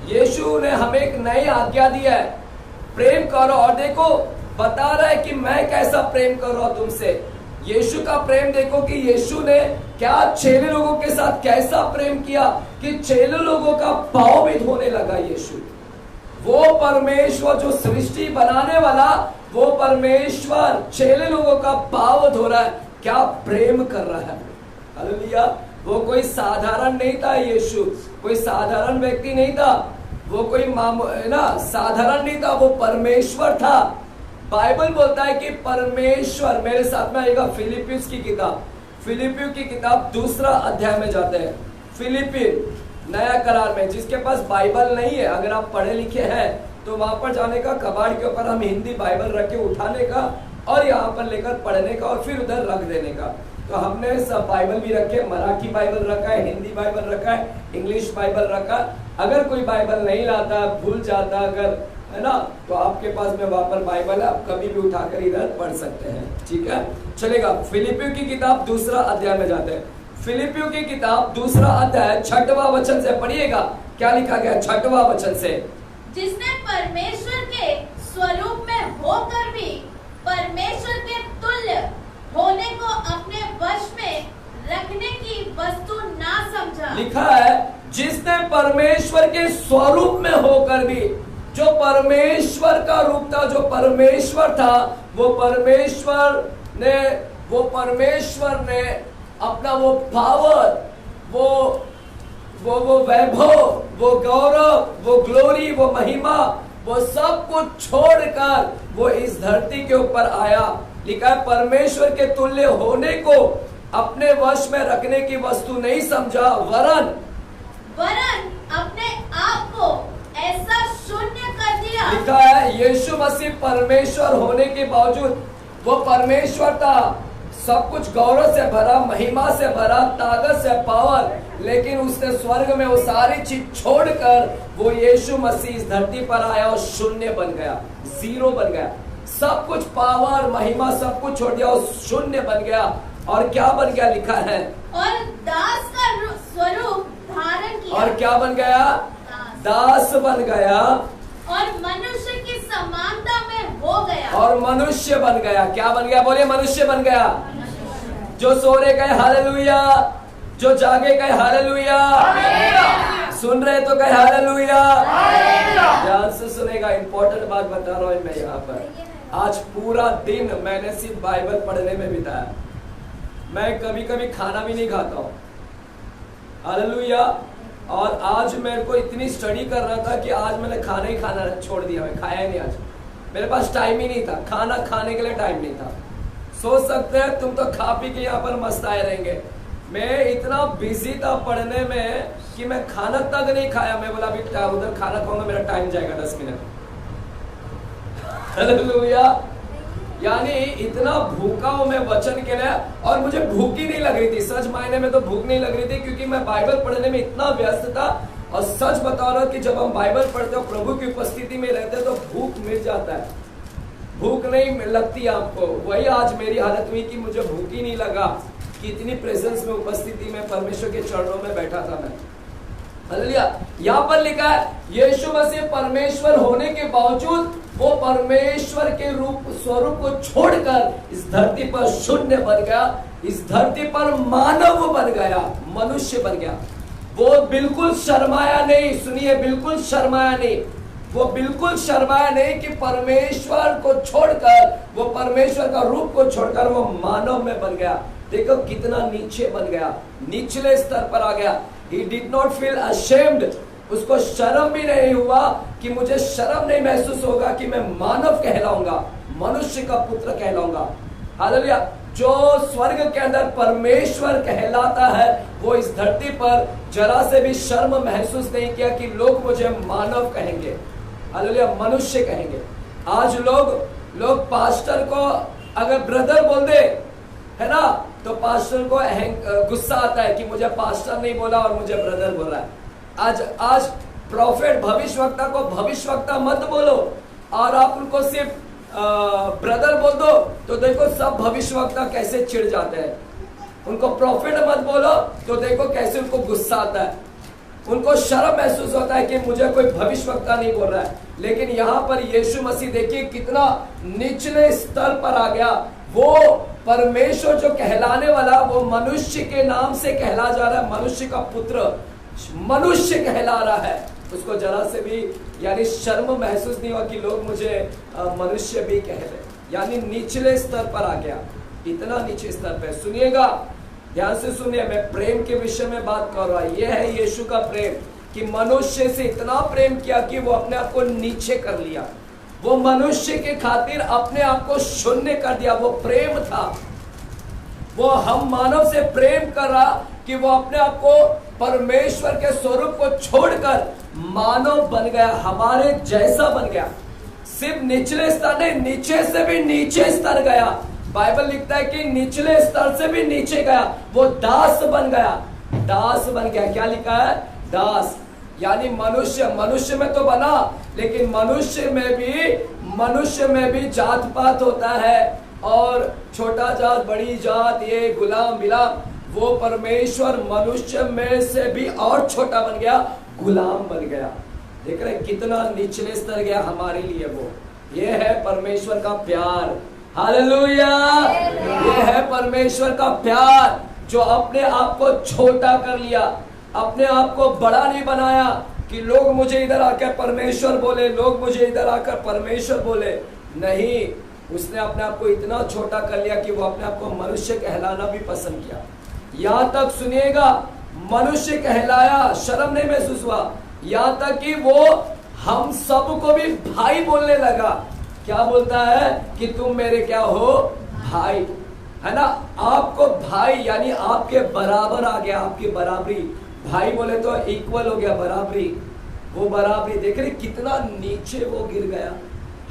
यीशु ने हमें एक नई आज्ञा दिया है, प्रेम करो। और देखो, बता रहा है कि मैं कैसा प्रेम कर रहा हूं तुमसे। यीशु का प्रेम देखो कि यीशु ने क्या 6 लोगों के साथ कैसा प्रेम किया कि 6 लोगों का पाव भी धोने लगा यीशु। वो परमेश्वर जो सृष्टि बनाने वाला, वो परमेश्वर 6 लोगों का पाव धो रहा है, क्या प्रेम कर रहा है। हालेलुया। वो कोई साधारण नहीं था, यीशु कोई साधारण व्यक्ति नहीं था, वो कोई साधारण नहीं था, वो परमेश्वर था। बाइबल बोलता है कि परमेश्वर, मेरे साथ में आएगा फिलिपियंस की किताब, फिलिपियों की किताब 2 अध्याय में जाते हैं। फिलिपियन नया करार में, जिसके पास बाइबल नहीं है, अगर आप पढ़े लिखे हैं तो वहां पर जाने का, कबाड़ के ऊपर हम हिंदी बाइबल रख के उठाने का और यहाँ पर लेकर पढ़ने का और फिर उधर रख देने का। तो हमने सब बाइबल भी रखे, मराठी बाइबल रखा है, हिंदी बाइबल रखा है, इंग्लिश बाइबल रखा है। अगर कोई बाइबल नहीं लाता, भूल जाता अगर, है ना, तो आपके पास में वहां पर बाइबल है, आप कभी भी उठाकर इधर पढ़ सकते हैं। ठीक है, चलेगा। फिलिपियों की किताब 2 अध्याय में जाते हैं। फिलिपियों की किताब 2 अध्याय 6वां वचन से पढ़िएगा, क्या लिखा गया 6वां वचन से। जिसने परमेश्वर के स्वरूप में होकर भी परमेश्वर के तुल्य होने को अपने वश में रखने की वस्तु ना समझा। लिखा है, जिसने परमेश्वर के स्वरूप में होकर भी, जो परमेश्वर का रूप था, जो परमेश्वर था, वो परमेश्वर ने अपना वो पावर, वो वैभव, वो गौरव, वो ग्लोरी, वो महिमा, वो सब कुछ छोड़कर वो इस धरती के ऊपर आया। लिखा है, परमेश्वर के तुल्य होने को अपने वश में रखने की वस्तु नहीं समझा, वरन अपने आप को ऐसा शून्य कर दिया। लिखा है, यीशु मसीह परमेश्वर होने के बावजूद, वो परमेश्वर था, सब कुछ गौरव से भरा, महिमा से भरा, ताकत से, पावर, लेकिन उसने स्वर्ग में वो सारी चीज छोड़कर वो यीशु मसीह इस धरती पर आया और शून्य बन गया, 0 बन गया। सब कुछ पावर, महिमा, सब कुछ छोड़ दिया और शून्य बन गया। और क्या बन गया, लिखा है, और दास का स्वरूप धारण किया। और क्या बन गया, दास बन गया, और मनुष्य की समानता में हो गया, और मनुष्य बन गया। क्या बन गया, बोलिए, मनुष्य बन गया। जो सो रहे कहे हालेलुया, जो जागे कहे हालेलुया, सुन रहे तो कहे हालेलुया। ध्यान से सुनेगा, इंपॉर्टेंट बात बता रहा हूं मैं यहाँ पर। आज पूरा दिन मैंने सिर्फ बाइबल पढ़ने में बिताया, मैं कभी कभी खाना भी नहीं खाता हूँ। हालेलुया। और आज मेरे को इतनी स्टडी कर रहा था कि आज मैंने खाना ही खाना छोड़ दिया, मैं खाया ही नहीं आज, मेरे पास टाइम ही नहीं था, खाना खाने के लिए टाइम नहीं था। सोच सकते हैं तुम तो खा पी के यहाँ पर मस्त आए रहेंगे, मैं इतना बिजी था पढ़ने में कि मैं खाना तक नहीं खाया। मैं बोला अभी उधर खाना खाऊंगा, मेरा टाइम जाएगा 10 मिनट। हालेलुया। यानी इतना भूखा हूं मैं वचन के लिए, और मुझे भूख ही नहीं लग रही थी, सच मायने में तो भूख नहीं लग रही थी, क्योंकि मैं बाइबल पढ़ने में इतना व्यस्त था। और सच बता रहा कि जब हम बाइबल पढ़ते हो, प्रभु की उपस्थिति में रहते हैं, तो भूख मिट जाता है, भूख नहीं लगती आपको। वही आज मेरी हालत हुई कि मुझे भूख ही नहीं लगा, कि इतनी प्रेजेंस में, उपस्थिति में, परमेश्वर के चरणों में बैठा था मैं। हालेलुया। यहाँ पर लिखा है, यीशु मसीह परमेश्वर होने के बावजूद वो परमेश्वर के रूप, स्वरूप को छोड़कर इस धरती पर शून्य बन गया, इस धरती पर मानव बन गया, मनुष्य बन गया। वो बिल्कुल शर्माया नहीं, सुनिए, बिल्कुल शर्माया नहीं। वो बिल्कुल शर्माया नहीं कि परमेश्वर को छोड़कर, वो परमेश्वर का रूप को छोड़कर वो मानव में बन गया। देखो कितना नीचे बन गया, निचले स्तर पर आ गया। He did not feel ashamed, उसको शर्म भी नहीं हुआ कि मुझे शर्म नहीं महसूस होगा कि मैं मानव कहलाऊंगा, मनुष्य का पुत्र कहलाऊंगा। हालेलुया। जो स्वर्ग के अंदर परमेश्वर कहलाता है, वो इस धरती पर जरा से भी शर्म महसूस नहीं किया कि लोग मुझे मानव कहेंगे, हालेलुया, मनुष्य कहेंगे। आज लोग पास्टर को अगर ब्रदर बोल दे, है ना, तो पास्टर को गुस्सा आता है कि मुझे पास्टर नहीं बोला और मुझे ब्रदर बोला है। आज प्रॉफिट, भविष्यवक्ता को भविष्यवक्ता मत बोलो और आप उनको सिर्फ ब्रदर बोल दो, तो देखो सब भविष्यवक्ता कैसे चिढ़ जाते हैं। उनको प्रॉफिट मत बोलो तो देखो कैसे उनको गुस्सा आता है, उनको शर्म महसूस होता है कि मुझे कोई भविष्यवक्ता नहीं बोल रहा है। लेकिन यहाँ पर यीशु मसीह देखिए कितना निचले स्तर पर आ गया। वो परमेश्वर जो कहलाने वाला, वो मनुष्य के नाम से कहला जा रहा है, मनुष्य का पुत्र, मनुष्य कहला रहा है। उसको जरा से भी यानी शर्म महसूस नहीं हुआ कि लोग मुझे मनुष्य भी कह रहे, यानी निचले स्तर पर आ गया, इतना नीचे स्तर पे। सुनिएगा, ध्यान से सुनिए, मैं प्रेम के विषय में बात कर रहा हूं। यह है यीशु का प्रेम कि मनुष्य से इतना प्रेम किया कि वो अपने आप को नीचे कर लिया, वो मनुष्य के खातिर अपने आप को शून्य कर दिया। वो प्रेम था, वो हम मानव से प्रेम कर रहा कि वो अपने आप को परमेश्वर के स्वरूप को छोड़कर मानव बन गया, हमारे जैसा बन गया। सिर्फ निचले स्तर नहीं, नीचे से भी नीचे स्तर गया। बाइबल लिखता है कि निचले स्तर से भी नीचे गया, वो दास बन गया, दास बन गया। क्या लिखा है? दास, यानी मनुष्य में तो बना, लेकिन मनुष्य में भी जात पात होता है, और छोटा जात, बड़ी जात, ये गुलाम बिलाम। वो परमेश्वर मनुष्य में से भी और छोटा बन गया, गुलाम बन गया। देख रहे कितना निचले स्तर गया हमारे लिए। वो ये है परमेश्वर का प्यार। हालेलुया। ये है परमेश्वर का प्यार जो अपने आप को छोटा कर लिया, अपने आप को बड़ा नहीं बनाया कि लोग मुझे इधर आकर परमेश्वर बोले, लोग मुझे इधर आकर परमेश्वर बोले। नहीं, उसने अपने आप को इतना छोटा कर लिया कि वो अपने आप को मनुष्य कहलाना भी पसंद किया। यहाँ तक सुनिएगा, मनुष्य कहलाया, शर्म नहीं महसूस हुआ, यहाँ तक कि वो हम सबको भी भाई बोलने लगा। क्या बोलता है कि तुम मेरे क्या हो? भाई, है ना। आपको भाई यानी आपके बराबर आ गया, आपकी बराबरी। भाई बोले तो इक्वल हो गया, बराबरी, वो बराबरी। देख रहे कितना नीचे वो गिर गया,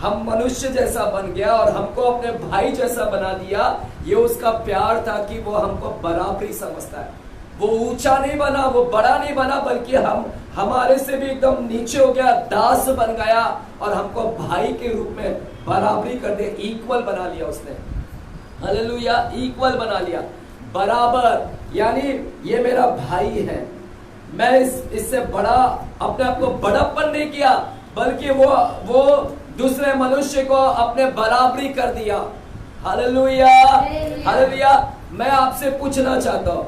हम मनुष्य जैसा बन गया और हमको अपने भाई जैसा बना दिया। ये उसका प्यार था कि वो हमको बराबरी समझता है। वो ऊंचा नहीं बना, वो बड़ा नहीं बना, बल्कि हमारे से भी एकदम नीचे हो गया, दास बन गया और हमको भाई के रूप में बराबरी कर दे, इक्वल बना लिया उसने। हालेलुया, इक्वल बना लिया, बराबर, यानी ये मेरा भाई है। मैं इससे बड़ा अपने आप को बड़प्पन नहीं किया, बल्कि वो दूसरे मनुष्य को अपने बराबरी कर दिया। Hallelujah, hallelujah. मैं आपसे पूछना चाहता हूँ,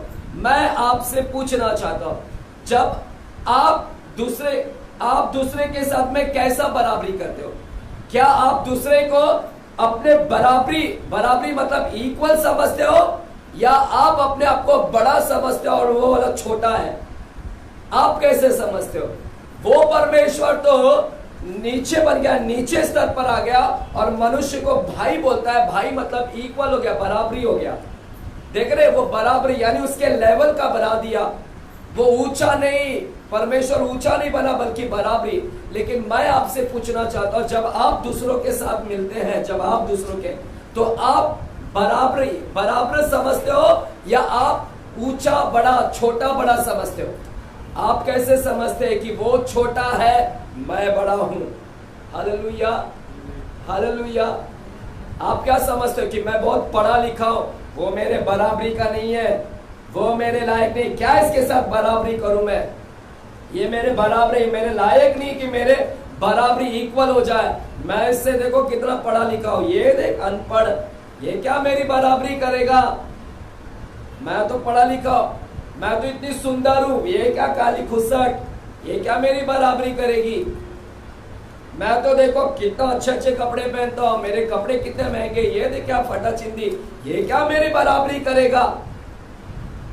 जब आप दूसरे के साथ में कैसा बराबरी करते हो? क्या आप दूसरे को अपने बराबरी मतलब इक्वल समझते हो, या आप अपने आप को बड़ा समझते हो और वो वाला छोटा है? आप कैसे समझते हो? वो परमेश्वर तो नीचे बन गया, नीचे स्तर पर आ गया और मनुष्य को भाई बोलता है। भाई मतलब इक्वल हो गया, बराबरी हो गया। देख रहे, वो बराबरी यानी उसके लेवल का बना दिया। वो ऊंचा नहीं, परमेश्वर ऊंचा नहीं बना, बल्कि बराबरी। लेकिन मैं आपसे पूछना चाहता हूं, जब आप दूसरों के साथ मिलते हैं, जब आप दूसरों के, तो आप बराबर समझते हो या आप ऊंचा बड़ा, छोटा बड़ा समझते हो? आप कैसे समझते हैं कि वो छोटा है, मैं बड़ा हूं? Hallelujah, hallelujah. आप क्या समझते हो कि मैं बहुत पढ़ा लिखा हूं, वो मेरे बराबरी का नहीं है, वो मेरे लायक नहीं, क्या इसके साथ बराबरी करूं मैं? ये मेरे बराबरी, मेरे लायक नहीं कि मेरे बराबरी इक्वल हो जाए। मैं इससे देखो कितना पढ़ा लिखा हूं, ये देख अनपढ़, ये क्या मेरी बराबरी करेगा? मैं तो पढ़ा लिखा, मैं तो इतनी सुंदर हूं, ये क्या काली खुसट, ये क्या मेरी बराबरी करेगी? मैं तो देखो कितना अच्छे अच्छे कपड़े पहनता हूँ, मेरे कपड़े कितने महंगे, ये देख क्या फटा चिंदी, ये क्या मेरी बराबरी करेगा।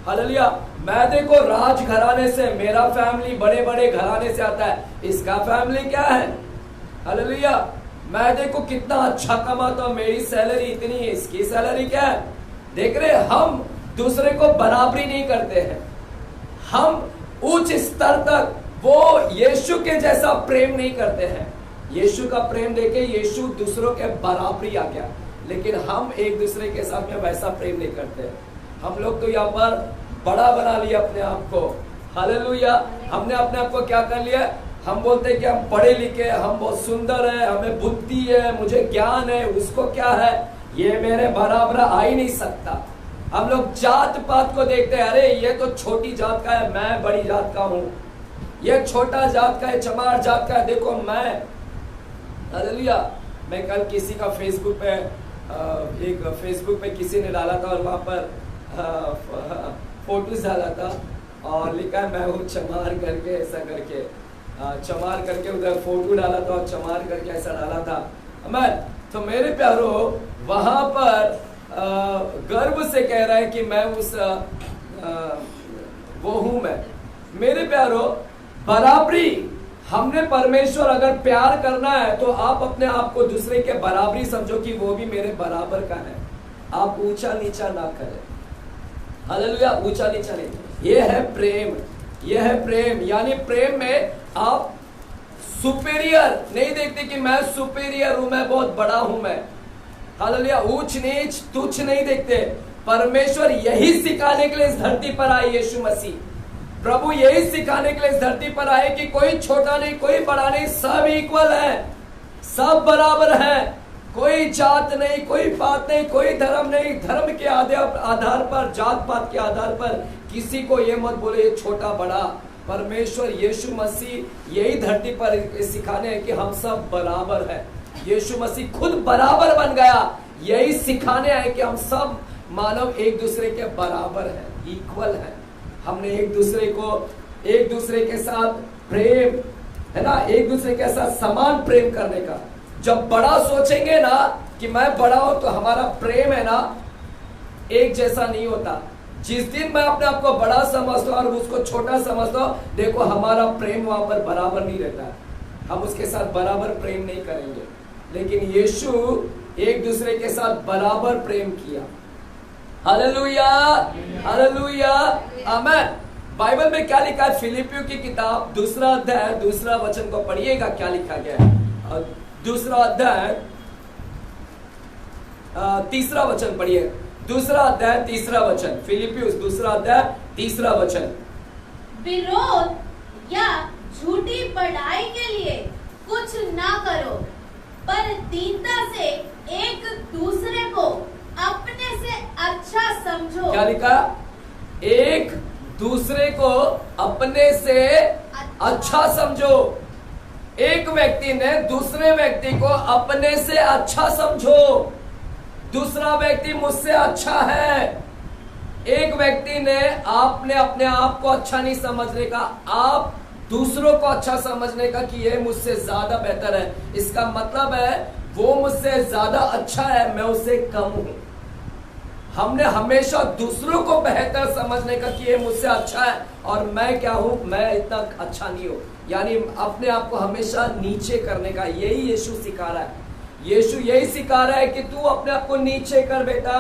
हालेलुया। मैं देखो राज घराने से, मेरा फैमिली बड़े बड़े घराने से आता है, इसका फैमिली क्या है। हालेलुया। मैं देखो कितना अच्छा कमाता हूँ, मेरी सैलरी इतनी है, इसकी सैलरी क्या है। देख रहे, हम दूसरे को बराबरी नहीं करते हैं, हम उच्च स्तर तक वो यीशु के जैसा प्रेम नहीं करते हैं। यीशु का प्रेम देखे यीशु दूसरों के बराबरी आ गया, लेकिन हम एक दूसरे के साथ में वैसा प्रेम नहीं करते। हम लोग तो यहाँ पर बड़ा बना लिया अपने आप को। हालेलुया। हमने अपने आप को क्या कर लिया, हम बोलते हैं कि हम पढ़े लिखे, हम बहुत सुंदर है, हमें बुद्धि है, मुझे ज्ञान है, उसको क्या है, ये मेरे बराबर आ ही नहीं सकता। हम लोग जात पात को देखते हैं, अरे ये तो छोटी जात का है, मैं बड़ी जात का हूं, ये छोटा जात का है, चमार जात का है, देखो मैं। हालेलुया। मैं कल किसी का फेसबुक पे एक फेसबुक पे किसी ने डाला था और वहां पर फोटोज डाला था और लिखा है मैं हूँ चमार करके, ऐसा करके चमार करके उधर फोटो डाला था और चमार करके ऐसा डाला था। मैं तो मेरे प्यारो वहां पर गर्व से कह रहा है कि मैं उस वो हूं मैं। मेरे प्यारो बराबरी, हमने परमेश्वर अगर प्यार करना है तो आप अपने आप को दूसरे के बराबरी समझो कि वो भी मेरे बराबर का है। आप ऊंचा नीचा ना करें। हालेलुया। ऊंचा नीचा नहीं, ये है प्रेम, ये है प्रेम। यानी प्रेम में आप सुपेरियर नहीं देखते कि मैं सुपेरियर हूं, मैं बहुत बड़ा हूं मैं। हालेलुया। ऊंच नीच तुच्छ नहीं देखते। परमेश्वर यही सिखाने के लिए इस धरती पर आए, यीशु मसीह प्रभु यही सिखाने के लिए इस धरती पर आए कि कोई छोटा नहीं, कोई बड़ा नहीं, सब इक्वल है, सब बराबर है। कोई जात नहीं, कोई पात नहीं, कोई धर्म नहीं। धर्म के आधार पर, जात पात के आधार पर किसी को ये मत बोले ये छोटा बड़ा। परमेश्वर यीशु मसीह यही धरती पर सिखाने है कि हम सब बराबर है। यीशु मसीह खुद बराबर बन गया, यही सिखाने है कि हम सब मानव एक दूसरे के बराबर है, इक्वल है। हमने एक दूसरे के साथ प्रेम है ना, एक दूसरे के साथ समान प्रेम करने का। जब बड़ा सोचेंगे ना कि मैं बड़ा हूं तो हमारा प्रेम है ना एक जैसा नहीं होता। जिस दिन मैं अपने आप को बड़ा समझता हूं और उसको छोटा समझता हूं, देखो हमारा प्रेम वहां पर बराबर नहीं रहता है, हम उसके साथ बराबर प्रेम नहीं करेंगे। लेकिन यीशु एक दूसरे के साथ बराबर प्रेम किया। हालेलुया, हालेलुया, आमीन। बाइबल में क्या लिखा है, फिलिपियों की किताब 2 अध्याय 2 वचन को पढ़िएगा, क्या लिखा गया है। 2 अध्याय 3 वचन पढ़िए। 2 अध्याय 3 वचन, फिलिपियों 2 अध्याय 3 वचन। विरोध या झूठी बढ़ाई के लिए कुछ ना करो, पर दीनता से एक दूसरे को अपने से अच्छा समझो। क्या लिखा, एक दूसरे को अपने से अच्छा समझो। एक व्यक्ति ने दूसरे व्यक्ति को अपने से अच्छा समझो। दूसरा व्यक्ति मुझसे अच्छा है। एक व्यक्ति ने आपने अपने आप को अच्छा नहीं समझने का, आप दूसरों को अच्छा समझने का कि ये मुझसे ज्यादा बेहतर है। इसका मतलब है वो मुझसे ज्यादा अच्छा है, मैं उससे कम हूं। हमने हमेशा दूसरों को बेहतर समझने का कि ये मुझसे अच्छा है और मैं क्या हूं, मैं इतना अच्छा नहीं हूं। यानी अपने आप को हमेशा नीचे करने का, यही यीशु सिखा रहा है। यीशु यही सिखा रहा है कि तू अपने आप को नीचे कर बेटा,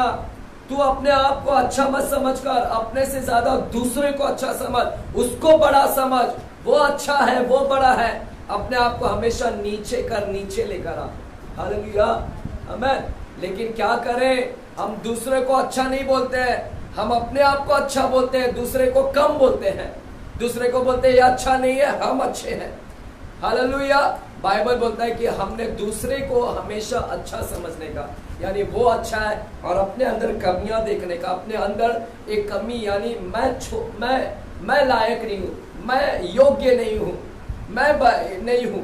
तू अपने आप को अच्छा मत समझ कर, अपने से ज्यादा दूसरे को अच्छा समझ, उसको बड़ा समझ, वो अच्छा है, वो बड़ा है। अपने आप को हमेशा नीचे कर, नीचे लेकर आ। हालेलुया, आमीन। लेकिन क्या करें, हम दूसरे को अच्छा नहीं बोलते हैं, हम अपने आप को अच्छा बोलते हैं, दूसरे को कम बोलते हैं। दूसरे को बोलते हैं ये अच्छा नहीं है, हम अच्छे हैं। हालेलुया। बाइबल बोलता है कि हमने दूसरे को हमेशा अच्छा समझने का, यानी वो अच्छा है, और अपने अंदर कमियां देखने का। अपने अंदर एक कमी, यानी मैं लायक नहीं हूं, मैं योग्य नहीं हूं, मैं नहीं हूं।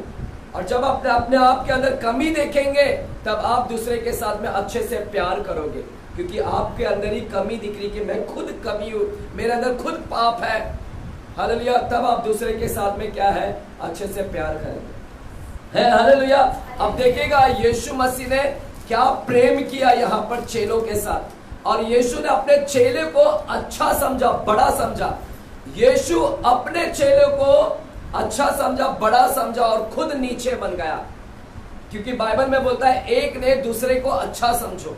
और जब अपने आप के अंदर कमी देखेंगे तब आप दूसरे के साथ में अच्छे से प्यार करोगे, क्योंकि आपके अंदर ही कमी दिख रही कि मैं खुद कमी हूं, मेरे अंदर खुद पाप है। हालेलुया। तब आप दूसरे के साथ में क्या है, अच्छे से प्यार करेंगे, है। हालेलुया। अब देखिएगा यीशु मसीह ने क्या प्रेम किया यहाँ पर चेलों के साथ, और यीशु ने अपने चेले को अच्छा समझा, बड़ा समझा। यीशु अपने चेले को अच्छा समझा, बड़ा समझा और खुद नीचे बन गया, क्योंकि बाइबल में बोलता है एक ने दूसरे को अच्छा समझो।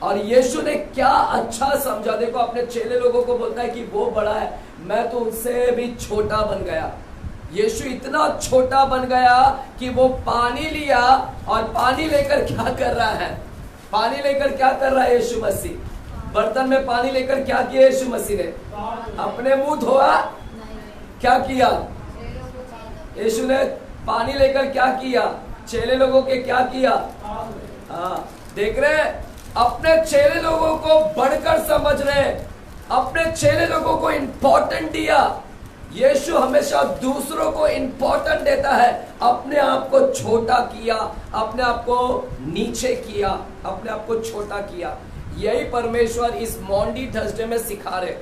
और यीशु ने क्या अच्छा समझा, देखो अपने चेले लोगों को बोलता है कि वो बड़ा है, मैं तो उससे भी छोटा बन गया। यीशु इतना छोटा बन गया कि वो पानी लिया, और पानी लेकर क्या कर रहा है, पानी लेकर क्या कर रहा है यीशु मसीह, बर्तन में पानी लेकर क्या किया यीशु मसीह ने, अपने मुंह धोआ, क्या किया यीशु ने, पानी लेकर क्या किया, चेले लोगों के क्या किया। हाँ, देख रहे, अपने चेले लोगों को बढ़कर समझ रहे, अपने चेले लोगों को इंपॉर्टेंट दिया। यीशु हमेशा दूसरों को इंपॉर्टेंट देता है, अपने आप को छोटा किया, अपने आप को नीचे किया, अपने आप को छोटा किया। यही परमेश्वर इस मॉन्डी थर्सडे में सिखा रहे।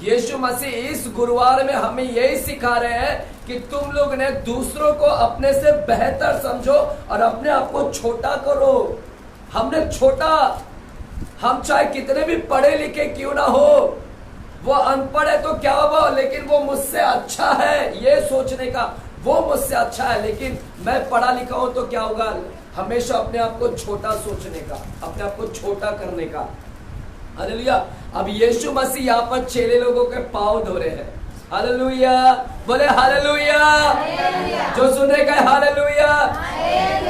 यीशु मसीह इस गुरुवार में हमें यही सिखा रहे हैं कि तुम लोग ने दूसरों को अपने से बेहतर समझो और अपने आप को छोटा करो। हमने छोटा, हम चाहे कितने भी पढ़े लिखे क्यों ना हो, वो अनपढ़ है तो क्या हुआ, लेकिन वो मुझसे अच्छा है, ये सोचने का, वो मुझसे अच्छा है, लेकिन मैं पढ़ा लिखा हूं तो क्या होगा, हमेशा अपने आप को छोटा सोचने का, अपने आप को छोटा करने का। हालेलुया। अब यीशु मसीह यहाँ पर चेले लोगों के पांव धो रहे हैं। हालेलुया, बोले हालेलुया। जो सुन रहे कहे हालेलुया,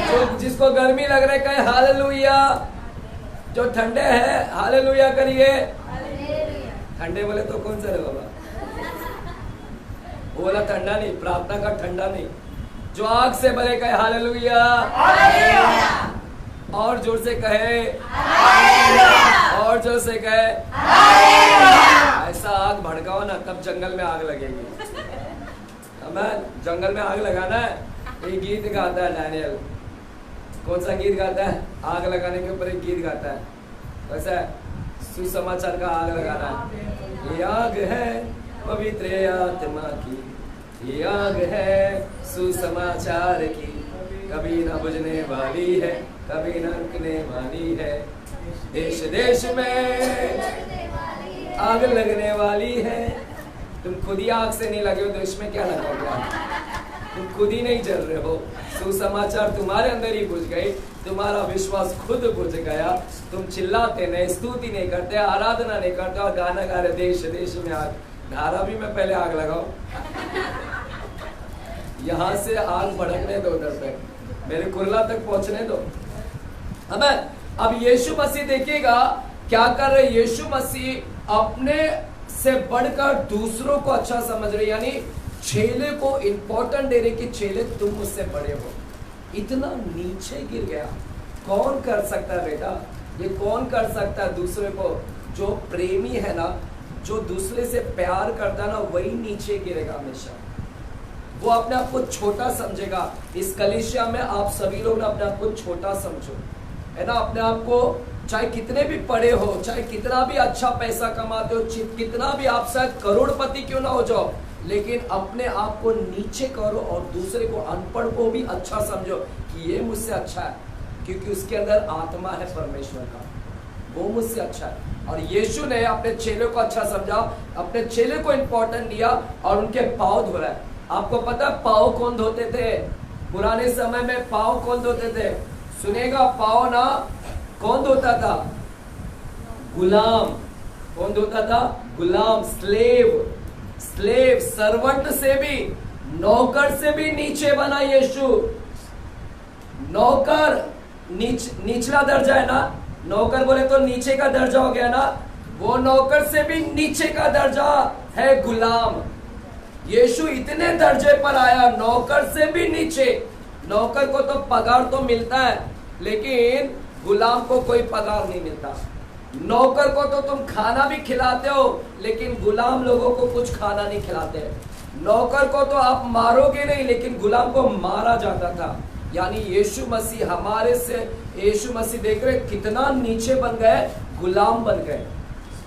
जो जिसको गर्मी लग रहा है कहे हालेलुया, जो ठंडे हैं हालेलुया करिए। ठंडे बोले तो कौन सा रे बाबा, वो बोला ठंडा नहीं, प्रार्थना का ठंडा नहीं, जो आग से भरे कहे हालेलुया, और जोर से कहे, और जोर से कहे। ऐसा आग भड़काओ ना, तब जंगल में आग लगेगी। हमें जंगल में आग लगाना है। एक गीत गाता है डैनियल, कौन सा गीत गाता है, आग लगाने के ऊपर एक गीत गाता है, वैसा सुसमाचार का आग लगाना है। ये आग है पवित्र आत्मा की, ये आग है सुसमाचार की, कभी ना बुझने वाली है, कभी न रुकने वाली है। देश देश में आग लगने वाली है। तुम खुद ही आग से नहीं लगे हो तो इसमें क्या लगा, तुम खुद ही नहीं जल रहे हो। सुसमाचार तुम्हारे अंदर ही बुझ गई, तुम्हारा विश्वास खुद बुझ गया। तुम चिल्लाते नहीं, स्तुति नहीं करते, आराधना नहीं करते और गाना गा रहे देश देश में आग। धारा भी मैं पहले आग लगाओ, यहाँ से आग भड़कने दो, उधर पे मेरे कुरला तक पहुंचने दो। अब यीशु मसीह देखिएगा क्या कर रहे, यीशु मसीह अपने से बढ़कर दूसरों को अच्छा समझ रहे, यानी चेले को इंपॉर्टेंट दे रहे कि चेले तुम मुझसे बड़े हो। इतना नीचे गिर गया, कौन कर सकता है बेटा, ये कौन कर सकता है दूसरे को। जो प्रेमी है ना, जो दूसरे से प्यार करता है ना, वही नीचे गिरेगा हमेशा, वो अपने आप को छोटा समझेगा। इस कलीसिया में आप सभी लोग ना अपने आप को छोटा समझो, है ना, अपने आप को चाहे कितने भी पढ़े हो, चाहे कितना भी अच्छा पैसा कमाते हो, कितना भी आप शायद करोड़पति क्यों ना हो जाओ, लेकिन अपने आप को नीचे करो और दूसरे को, अनपढ़ को भी अच्छा समझो कि ये मुझसे अच्छा है, क्योंकि उसके अंदर आत्मा है परमेश्वर का, वो मुझसे अच्छा है। और यीशु ने अपने चेले को अच्छा समझा, अपने चेले को इंपॉर्टेंट दिया और उनके पाँव धो रहा है। आपको पता है पाँव कौन धोते थे पुराने समय में? पाँव कौन धोते थे? सुनेगा, पाँव ना कौन धोता था? गुलाम। कौन धोता था? गुलाम, स्लेव, सर्वंट से भी, नौकर से भी नीचे बना यीशु। नौकर निचला दर्जा है ना, नौकर बोले तो नीचे का दर्जा हो गया ना, वो नौकर से भी नीचे का दर्जा है गुलाम। यीशु इतने दर्जे पर आया, नौकर से भी नीचे। नौकर को तो पगार तो मिलता है, लेकिन गुलाम को कोई पगार नहीं मिलता। नौकर को तो तुम खाना भी खिलाते हो, लेकिन गुलाम लोगों को कुछ खाना नहीं खिलाते। नौकर को तो आप मारोगे नहीं, लेकिन गुलाम को मारा जाता था। यानी यीशु मसीह हमारे से, यीशु मसीह देख रहे कितना नीचे बन गए, गुलाम बन गए।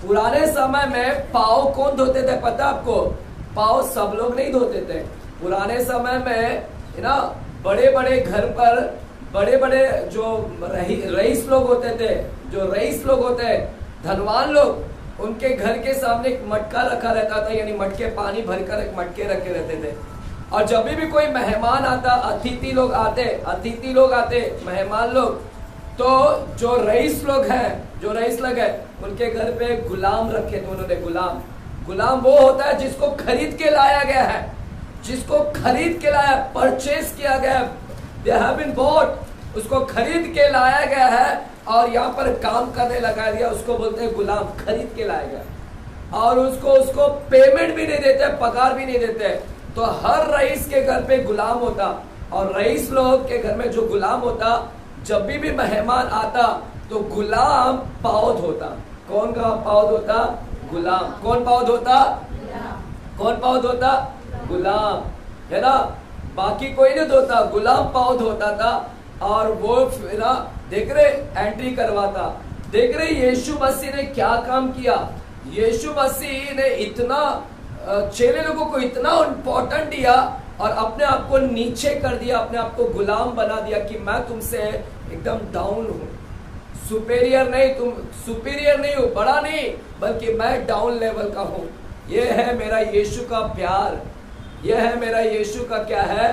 पुराने समय में पाँव कौन धोते थे पता आपको? पाँव सब लोग नहीं धोते थे। पुराने समय में ना बड़े बड़े घर पर बड़े बड़े जो रईस लोग होते थे, जो रईस लोग होते हैं, धनवान लोग, उनके घर के सामने एक मटका रखा रहता था, यानी मटके पानी भरकर एक मटके रखे रहते थे। और जब भी कोई मेहमान आता, अतिथि लोग आते मेहमान लोग, तो जो रईस लोग हैं उनके घर पे गुलाम रखे थे उन्होंने। गुलाम वो होता है जिसको खरीद के लाया गया है, परचेज किया गया है, दे हैव बीन बॉट, उसको खरीद के लाया गया है और यहाँ पर काम करने लगा दिया, उसको बोलते हैं गुलाम, खरीद के लाया गया। और उसको पेमेंट भी नहीं देते, पगार भी नहीं देते। तो हर रईस के घर पे गुलाम होता, और रईस लोग के घर में जो गुलाम होता, जब भी मेहमान आता तो गुलाम पाउद होता। कौन का पाउद होता? गुलाम। कौन पाउद होता? गुलाम, है ना, बाकी कोई नहीं होता, गुलाम पाउद होता था। और वो ना देख रहे एंट्री करवाता। देख रहे यीशु मसीह ने क्या काम किया। यीशु मसीह ने इतना चेले लोगों को इतना इम्पोर्टेंट दिया और अपने आप को नीचे कर दिया, अपने आप को गुलाम बना दिया कि मैं तुमसे एकदम डाउन हूं, सुपीरियर नहीं हूं, बड़ा नहीं, बल्कि मैं डाउन लेवल का हूं। ये है मेरा यीशु का प्यार, ये है मेरा यीशु का क्या है?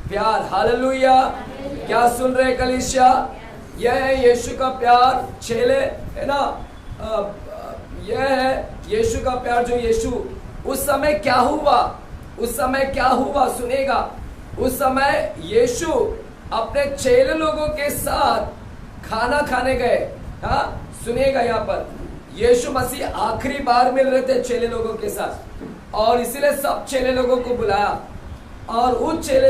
प्यार। हालेलुया। क्या सुन रहे कलीसिया? यह है यीशु का प्यार, चेले, है ना। यह है यीशु का प्यार। जो यीशु उस समय क्या हुआ सुनेगा। उस समय यीशु अपने चेले लोगों के साथ खाना खाने गए। हाँ, सुनिएगा, यहाँ पर यीशु मसीह आखिरी बार मिल रहे थे चेले लोगों के साथ, और इसीलिए सब चेले लोगों को बुलाया, और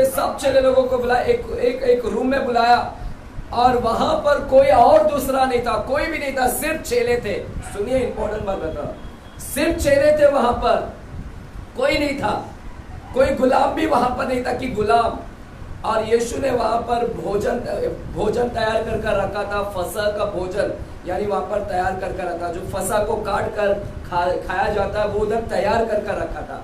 सब चेले लोगों को बुलाया, एक रूम में बुलाया, और वहां पर कोई और दूसरा नहीं था, कोई भी नहीं था, सिर्फ चेले थे। सुनिए, इंपॉर्टेंट बात बता, सिर्फ चेले थे वहां पर, कोई नहीं था, कोई गुलाम भी वहां पर नहीं था कि गुलाम। और यीशु ने वहां पर भोजन तैयार कर रखा था, फसह का भोजन, यानी वहां पर तैयार कर रखा, जो फसह को काट कर खाया जाता है, वो उधर तैयार कर रखा था।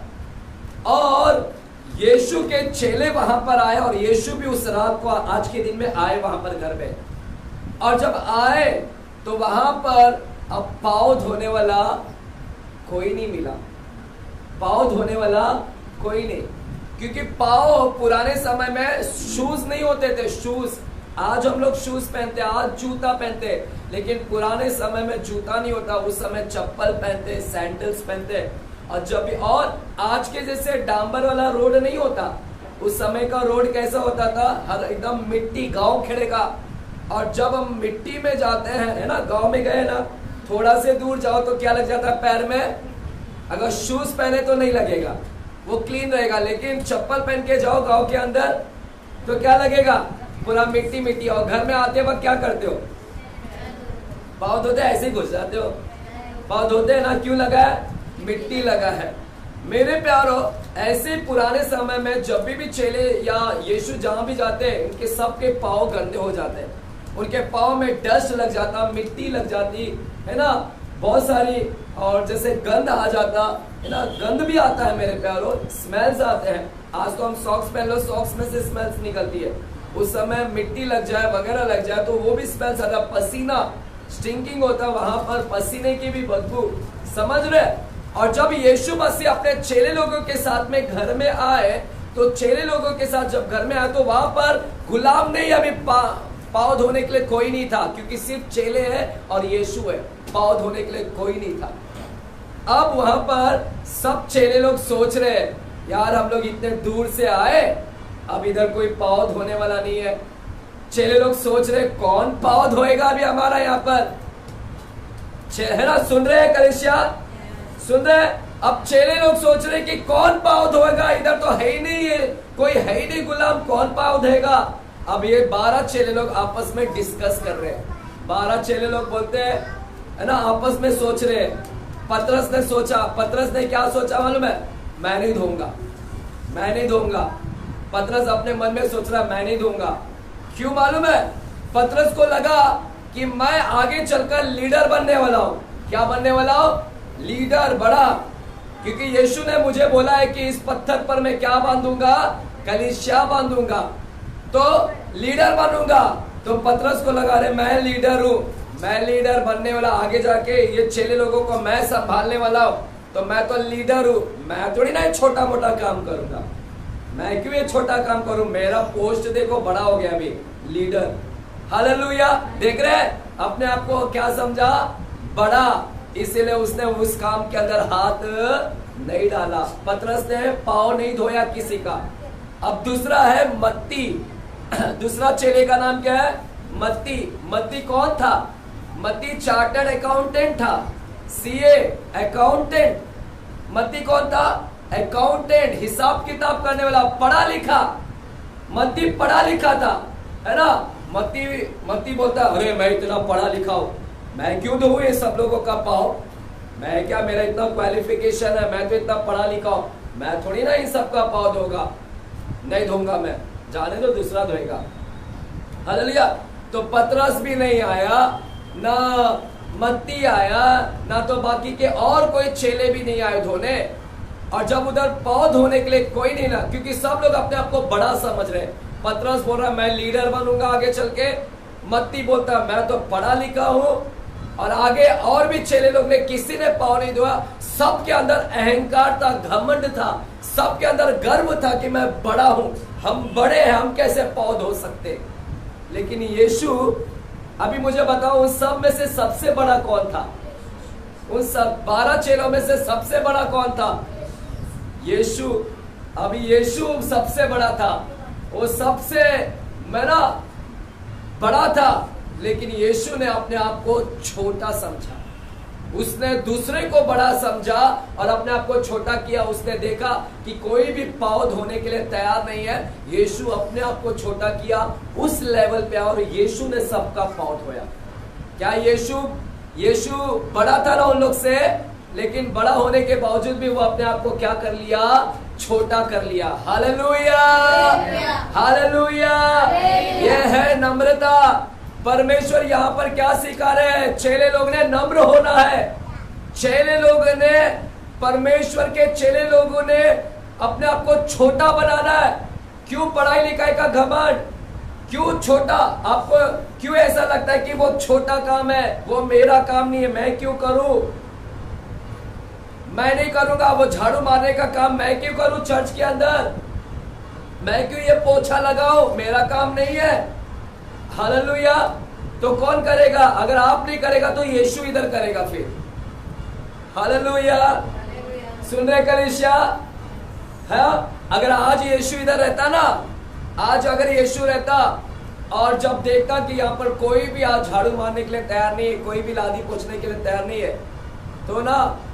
और यीशु के चेले वहां पर आए, और यीशु भी उस रात को, आज के दिन में आए वहां पर घर में। और जब आए तो वहां पर अब पाँव धोने वाला कोई नहीं मिला, पाँव धोने वाला कोई नहीं, क्योंकि पाँव पुराने समय में शूज नहीं होते थे। शूज, आज हम लोग शूज पहनते, आज जूता पहनते, लेकिन पुराने समय में जूता नहीं होता, उस समय चप्पल पहनते, सैंडल्स पहनते। और जब भी, और आज के जैसे डांबर वाला रोड नहीं होता, उस समय का रोड कैसा होता था? हर एकदम मिट्टी, गांव खेड़े का। और जब हम मिट्टी में जाते हैं, है ना, गांव में गए ना, थोड़ा से दूर जाओ तो क्या लग जाता है पैर में? अगर शूज पहने तो नहीं लगेगा, वो क्लीन रहेगा, लेकिन चप्पल पहन के जाओ गांव के अंदर तो क्या लगेगा? पूरा मिट्टी मिट्टी। और घर में आते वक्त क्या करते हो? पाँव धोते, ऐसे ही घुस जाते हो, पाँव धोते है ना, क्यों लगा है? मिट्टी लगा है। मेरे प्यारो, ऐसे पुराने समय में जब भी चेले या यीशु जहां भी जाते हैं, उनके सबके पाँव गंदे हो जाते हैं, उनके पाँव में डस्ट लग जाता, मिट्टी लग जाती है ना, बहुत सारी, और जैसे गंध आ जाता है ना, गंध भी आता है मेरे प्यारो, स्मेल्स आते हैं। आज तो हम सॉक्स पहन लो, सॉक्स में से स्मेल्स निकलती है, उस समय मिट्टी लग जाए वगैरह लग जाए तो वो भी स्मेल्स आता, पसीना स्टिंकिंग होता वहां पर, पसीने की भी बदबू, समझ रहे। और जब यीशु मसीह अपने चेले लोगों के साथ में घर में आए, तो चेले लोगों के साथ जब घर में आए तो वहां पर गुलाम नहीं, अभी पाँव धोने के लिए कोई नहीं था, क्योंकि सिर्फ चेले हैं और यीशु है, पाँव धोने के लिए कोई नहीं था। अब वहां पर सब चेले लोग सोच रहे हैं, यार हम लोग इतने दूर से आए, अब इधर कोई पाँव धोने वाला नहीं है। चेले लोग सोच रहे, कौन पाँव धोएगा अभी हमारा यहाँ पर, है ना, सुन रहे हैं कलीसिया, सुन रहे? अब चेले लोग सोच रहे कि कौन पाँव धोएगा, इधर तो है ही नहीं, है कोई है ही नहीं गुलाम, कौन पाँव धोएगा। अब ये 12 चेले लोग आपस में डिस्कस कर रहे हैं। 12 चेले लोग बोलते हैं, है ना, आपस में सोच रहे हैं। पतरस ने क्या सोचा मालूम है? मैं नहीं धोऊंगा। पतरस अपने मन में सोच रहा, मैं नहीं धोऊंगा। क्यों मालूम है? पतरस को लगा कि मैं आगे चलकर लीडर बनने वाला हूँ। क्या बनने वाला हूँ? लीडर, बड़ा, क्योंकि यीशु ने मुझे बोला है कि इस पत्थर पर मैं क्या बांधूंगा? कलीसिया बांधूंगा। तो लीडर बनूंगा। तो पतरस को लगा रहे मैं लीडर हूं, मैं लीडर बनने वाला, आगे जाके ये चेले लोगों को मैं संभालने वाला हूं, तो मैं तो लीडर हूं, मैं थोड़ी ना छोटा मोटा काम करूंगा, मैं क्यों ये छोटा काम करूं, मेरा पोस्ट देखो बड़ा हो गया अभी, लीडर। हालेलुया। देख रहे हैं अपने आप को क्या समझा, बड़ा, इसीलिए उसने उस काम के अंदर हाथ नहीं डाला। पतरस ने पाँव नहीं धोया किसी का। अब दूसरा है मत्ती, दूसरा चेले का नाम क्या है, मत्ती। मत्ती कौन था, मत्ती चार्टर्ड अकाउंटेंट था, सीए अकाउंटेंट। मत्ती कौन था, अकाउंटेंट, हिसाब किताब करने वाला, पढ़ा लिखा। मत्ती पढ़ा लिखा था, है ना। मत्ती बोलता अरे मैं इतना पढ़ा लिखा हूं, मैं क्यों दूं ये सब लोगों का पाँव, मैं क्या, मेरा इतना क्वालिफिकेशन है, मैं तो इतना पढ़ा लिखा हूं, मैं थोड़ी ना इन सब का पाँव दूंगा, नहीं दूंगा मैं, जाने दो दूसरा धोएगा। हालेलुया। तो पतरस भी नहीं आया, ना मत्ती आया, ना तो बाकी के और कोई चेले भी नहीं आए धोने। और जब उधर पाँव धोने के लिए कोई नहीं ना, क्योंकि सब लोग अपने आप को बड़ा समझ रहे। पतरस बोल रहा मैं लीडर बनूंगा आगे चल के, मत्ती बोलता मैं तो पढ़ा लिखा हूं, और आगे और भी चेले लोग ने किसी ने पाँव नहीं धोया। सबके अंदर अहंकार था, घमंड था, सबके अंदर गर्व था कि मैं बड़ा हूं, हम बड़े हैं, हम कैसे पाँव धो सकते। लेकिन यीशु, अभी मुझे बताओ उन सब में से सबसे बड़ा कौन था, उन सब 12 चेलों में से सबसे बड़ा कौन था, यीशु। अभी यीशु सबसे बड़ा था, वो सबसे मेरा बड़ा था, लेकिन यीशु ने अपने आप को छोटा समझा, उसने दूसरे को बड़ा समझा और अपने आप को छोटा किया। उसने देखा कि कोई भी पाँव धोने के लिए तैयार नहीं है, यीशु अपने आप को छोटा किया उस लेवल पे, और यीशु ने सबका पाँव धोया। क्या यीशु बड़ा था ना उन लोग से, लेकिन बड़ा होने के बावजूद भी वो अपने आप को क्या कर लिया, छोटा कर लिया। Hallelujah, hallelujah. यह है नम्रता। परमेश्वर यहाँ पर क्या सिखा रहे हैं, चेले लोग ने नम्र होना है। चेले लोगों ने, परमेश्वर के चेले लोगों ने अपने आप को छोटा बनाना है। क्यों पढ़ाई लिखाई का घमंड, क्यों छोटा, आपको क्यों ऐसा लगता है कि वो छोटा काम है, वो मेरा काम नहीं है, मैं क्यों करूं, मैं नहीं करूंगा। वो झाड़ू मारने का काम मैं क्यों करूं चर्च के अंदर, मैं क्यों ये पोछा लगाऊं, मेरा काम नहीं है। हालेलुया। तो कौन करेगा, अगर आप नहीं करेगा तो यीशु इधर करेगा फिर। हालेलुया। सुन रहे कलीसिया, है। अगर आज यीशु इधर रहता ना, आज अगर यीशु रहता और जब देखता कि यहाँ पर कोई भी आज झाड़ू मारने के लिए तैयार नहीं है, कोई भी लादी पोछने के लिए तैयार नहीं है,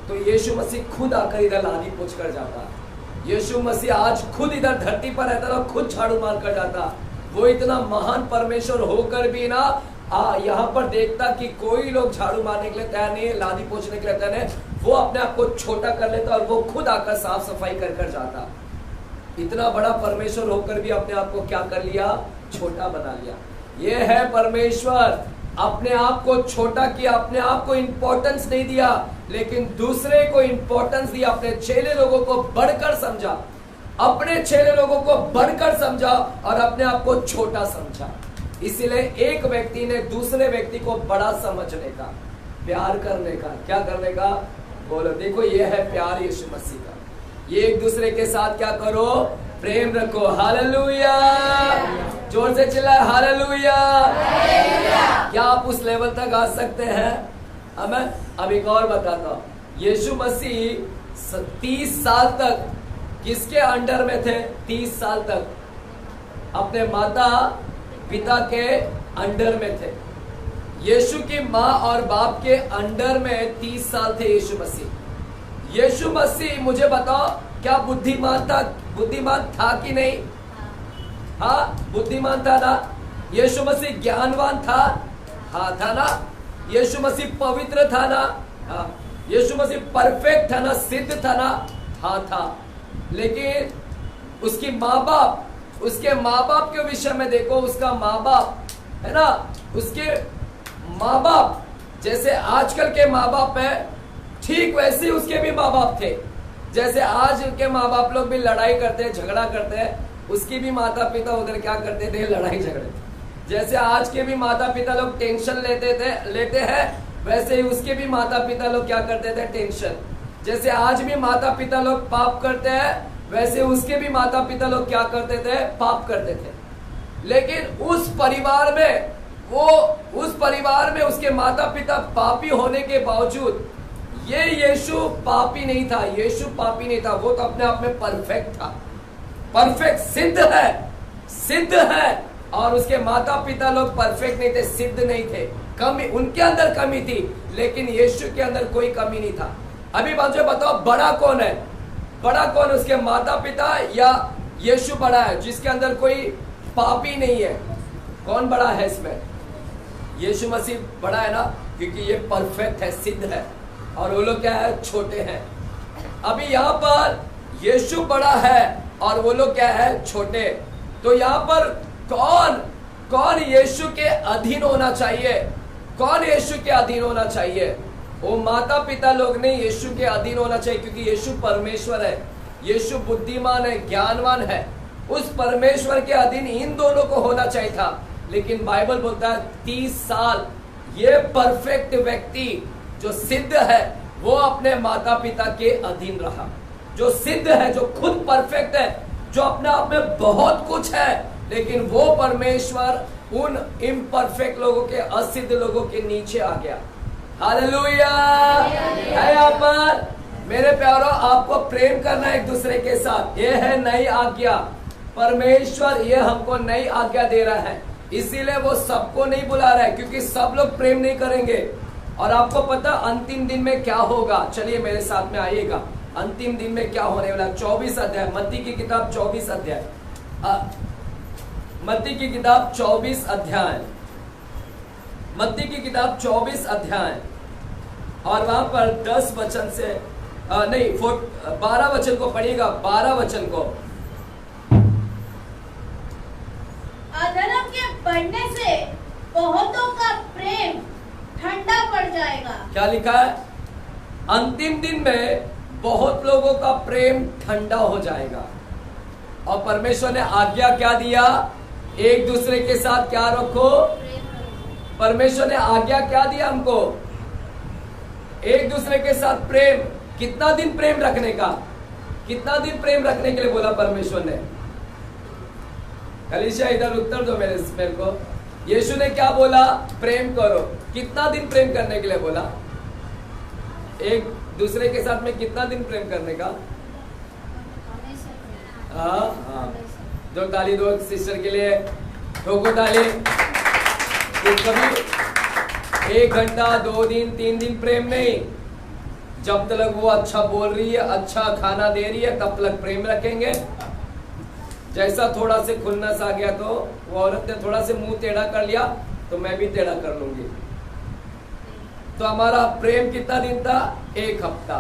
तो यीशु मसीह खुद आकर इधर लादी पोछ कर जाता। यीशु मसीह आज खुद इधर धरती पर रहता और खुद झाड़ू मार कर जाता। वो इतना महान परमेश्वर होकर भी ना यहाँ पर देखता कि कोई लोग झाड़ू मारने के लिए तैयार नहीं है, लादी पोछने के लिए तैयार नहीं, वो अपने आप को छोटा कर लेता और वो खुद आकर साफ सफाई कर कर जाता। इतना बड़ा परमेश्वर होकर भी अपने आप को क्या कर लिया, छोटा बना लिया। ये है परमेश्वर, अपने आप को छोटा किया, अपने आप को इंपॉर्टेंस नहीं दिया, लेकिन दूसरे को इंपॉर्टेंस दिया। अपने चेले लोगों को बढ़कर समझा, अपने चेले लोगों को बढ़कर समझा और अपने आप को छोटा समझा। इसीलिए एक व्यक्ति ने दूसरे व्यक्ति को बड़ा समझने का, प्यार करने का, क्या करने का, बोलो। देखो ये है प्यार यीशु मसीह का। ये एक दूसरे के साथ क्या करो, प्रेम रखो। हालेलुया। जोर से चिल्लाए हालेलुया। क्या आप उस लेवल तक आ सकते हैं? अब एक और बताता हूं। यीशु मसीह 30 साल तक किसके अंडर में थे? 30 साल तक अपने माता पिता के अंडर में थे। यीशु की माँ और बाप के अंडर में 30 साल थे यीशु मसीह। यीशु मसीह मुझे बताओ, क्या बुद्धिमान था कि नहीं? हाँ, बुद्धिमान था ना। यीशु मसीह ज्ञानवान था, हाँ था ना। यीशु मसीह पवित्र था ना, हाँ। यीशु मसीह परफेक्ट था ना, सिद्ध था ना, हाँ था। लेकिन उसकी माँ बाप, उसके माँ बाप के विषय में देखो, उसका माँ बाप है ना, उसके माँ बाप जैसे आजकल के माँ बाप है, ठीक वैसे ही उसके भी माँ बाप थे। जैसे आज के माँ बाप लोग भी लड़ाई करते हैं, झगड़ा करते हैं, उसकी भी माता पिता उधर क्या करते थे, लड़ाई झगड़े। जैसे आज के भी माता पिता लोग टेंशन लेते हैं, वैसे ही उसके भी माता पिता लोग क्या करते थे, टेंशन। जैसे आज भी माता पिता लोग पाप करते हैं, वैसे उसके भी माता पिता लोग क्या करते थे, पाप करते थे। लेकिन उस परिवार में उसके माता पिता पापी होने के बावजूद ये यीशु पापी नहीं था, यीशु पापी नहीं था। वो तो अपने आप में परफेक्ट था, परफेक्ट सिद्ध है। और उसके माता पिता लोग परफेक्ट नहीं थे, सिद्ध नहीं थे, कमी उनके अंदर कमी थी, लेकिन यीशु के अंदर कोई कमी नहीं था। अभी मुझे बताओ बड़ा कौन है? बड़ा कौन, उसके माता पिता या यीशु बड़ा है जिसके अंदर कोई पापी नहीं है? कौन बड़ा है इसमें? यीशु मसीह बड़ा है ना, क्योंकि ये परफेक्ट है, सिद्ध है, और वो लोग क्या है, छोटे हैं। अभी यहाँ पर यीशु बड़ा है और वो लोग क्या है, छोटे। तो यहाँ पर कौन यीशु के अधीन होना चाहिए? कौन यीशु के अधीन होना चाहिए? वो माता पिता लोग नहीं, यीशु के अधीन होना चाहिए, क्योंकि यीशु परमेश्वर है, यीशु बुद्धिमान है, ज्ञानवान है। उस परमेश्वर के अधीन इन दोनों को होना चाहिए था। लेकिन बाइबल बोलता है 30 साल ये परफेक्ट व्यक्ति जो सिद्ध है वो अपने माता पिता के अधीन रहा। जो सिद्ध है, जो खुद परफेक्ट है, जो अपने आप में बहुत कुछ है, लेकिन वो परमेश्वर उन इम्परफेक्ट लोगों के, असिद्ध लोगों के नीचे आ गया। हालेलुया है। यहाँ पर मेरे प्यारों, आपको प्रेम करना एक दूसरे के साथ, ये है नई आज्ञा। परमेश्वर ये हमको नई आज्ञा दे रहा है, इसीलिए वो सबको नहीं बुला रहा है, क्योंकि सब लोग प्रेम नहीं करेंगे। और आपको पता अंतिम दिन में क्या होगा? चलिए मेरे साथ में आइएगा, अंतिम दिन में क्या होने वाला। 24 अध्याय, मत्ती की किताब 24 अध्याय, मत्ती की किताब 24 अध्याय, मत्ती की किताब 24 अध्याय, और वहां पर 10 वचन से 12 वचन को पढ़िएगा, 12 वचन को। अधर्म के बढ़ने से बहुतों का प्रेम ठंडा पड़ जाएगा। क्या लिखा है? अंतिम दिन में बहुत लोगों का प्रेम ठंडा हो जाएगा। और परमेश्वर ने आज्ञा क्या दिया? एक दूसरे के साथ क्या रखो? परमेश्वर ने आज्ञा क्या दिया हमको? एक दूसरे के साथ प्रेम। कितना दिन प्रेम रखने का? कितना दिन प्रेम रखने के लिए बोला परमेश्वर ने? कलीसिया इधर उत्तर दो मेरे को। यीशु ने क्या बोला? प्रेम करो। कितना दिन प्रेम करने के लिए बोला? एक दूसरे के साथ में कितना दिन प्रेम करने का? हाँ, दो ताली दो सिस्टर के लिए, ठोको ताली। कभी 1 घंटा, 2 दिन, 3 दिन प्रेम नहीं। जब तक वो अच्छा बोल रही है, अच्छा खाना दे रही है, तब तक प्रेम रखेंगे। जैसा थोड़ा से खुन्नस आ गया तो वो औरत ने थोड़ा से मुंह टेढ़ा कर लिया तो मैं भी टेढ़ा कर लूंगी। तो हमारा प्रेम कितना दिन था? 1 हफ्ता।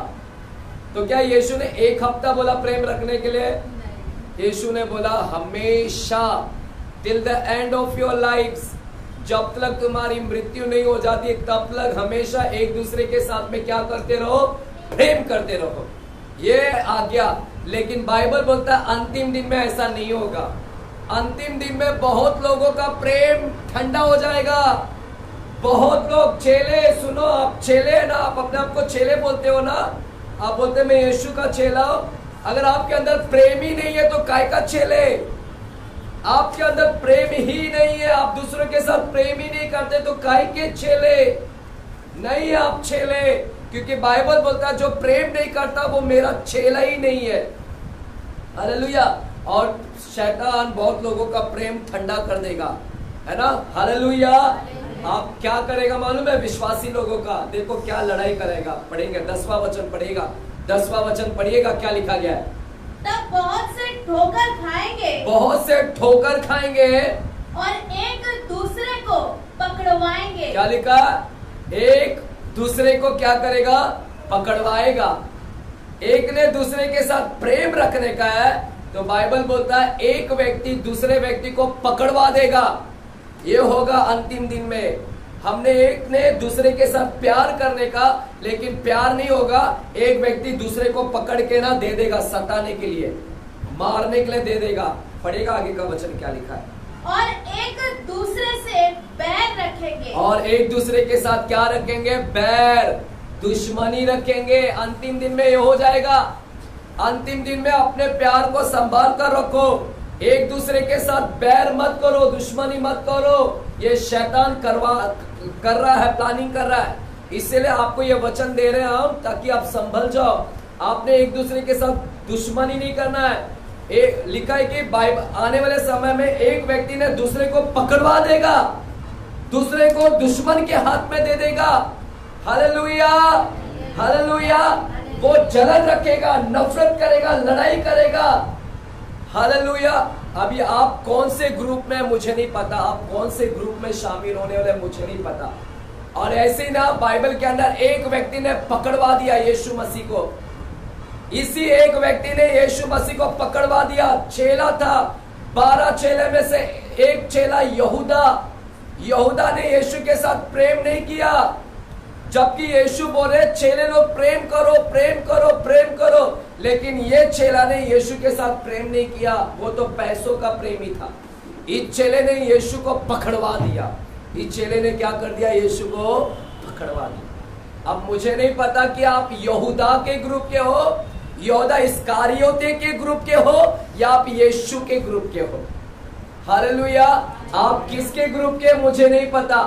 तो क्या यीशु ने 1 हफ्ता बोला प्रेम रखने के लिए? यीशु ने बोला हमेशा, till the end of your life, जब तक तुम्हारी मृत्यु नहीं हो जाती तब तक हमेशा एक दूसरे के साथ में क्या करते रहो? प्रेम करते रहो। ये आज्ञा। लेकिन बाइबल बोलता है अंतिम दिन में ऐसा नहीं होगा। अंतिम दिन में बहुत लोगों का प्रेम ठंडा हो जाएगा। बहुत लोग चेले, सुनो आप चेले है ना, आप अपने आप को चेले बोलते हो ना, आप बोलते मैं यीशु का चेला हूं। अगर आपके अंदर प्रेम ही नहीं है तो काय का चेले? आपके अंदर प्रेम ही नहीं है, आप दूसरों के साथ प्रेम ही नहीं करते तो काय के चेले? नहीं आप चेले, क्योंकि बाइबल बोलता है जो प्रेम नहीं करता वो मेरा चेला ही नहीं है। हालेलुया। और शैतान बहुत लोगों का प्रेम ठंडा कर देगा, है ना? हालेलुया। आप क्या करेगा मालूम है? विश्वासी लोगों का देखो क्या लड़ाई करेगा। पढ़ेंगे 10वां वचन पढ़ेगा, 10वां वचन पढ़िएगा, क्या लिखा गया है? तब बहुत से ठोकर खाएंगे, बहुत से ठोकर खाएंगे और एक दूसरे को पकड़वाएंगे। क्या लिखा? एक दूसरे को क्या करेगा? पकड़वाएगा। एक ने दूसरे के साथ प्रेम रखने का है तो बाइबल बोलता है एक व्यक्ति दूसरे व्यक्ति को पकड़वा देगा। ये होगा अंतिम दिन में। हमने एक ने दूसरे के साथ प्यार करने का, लेकिन प्यार नहीं होगा। एक व्यक्ति दूसरे को पकड़ के ना दे देगा, सताने के लिए, मारने के लिए दे देगा। पढ़ेगा आगे का वचन क्या लिखा है। और एक दूसरे से बैर रखेंगे। और एक दूसरे के साथ क्या रखेंगे? बैर, दुश्मनी रखेंगे। अंतिम दिन में ये हो जाएगा। अंतिम दिन में अपने प्यार को संभाल कर रखो। एक दूसरे के साथ बैर मत करो, दुश्मनी मत करो। ये शैतान कर रहा है, प्लानिंग कर रहा है। इसलिए आपको ये वचन दे रहे हैं हम, ताकि आप संभल जाओ। आपने एक दूसरे के साथ दुश्मनी नहीं करना है। लिखा है कि बाइबल आने वाले समय में एक व्यक्ति ने दूसरे को पकड़वा देगा, दूसरे को दुश्मन के हाथ में दे देगा। Hallelujah, hallelujah. वो जलन रखेगा, नफरत करेगा, लड़ाई करेगा। हालेलुया। अभी आप कौन से ग्रुप में मुझे नहीं पता, आप कौन से ग्रुप में शामिल होने वाले मुझे नहीं पता। और ऐसे ही ना बाइबल के अंदर एक व्यक्ति ने पकड़वा दिया यीशु मसीह को। इसी एक व्यक्ति ने यीशु मसीह को पकड़वा दिया। चेला था, 12 चेले में से एक चेला यहूदा ने यीशु के साथ प्रेम नहीं किया। जबकि यीशु बोले चेले लोग प्रेम करो, प्रेम करो, प्रेम करो, लेकिन ये चेला ने यीशु के साथ प्रेम नहीं किया। वो तो पैसों का प्रेमी था। इस चेले ने यीशु को पकड़वा दिया। इस चेले ने क्या कर दिया? यीशु को पकड़वा दिया। अब मुझे नहीं पता कि आप यहूदा के ग्रुप के हो, यहूदा इस्कारियोते के ग्रुप के हो, या आप यीशु के ग्रुप के हो। हालेलुया। आप किसके ग्रुप के मुझे नहीं पता।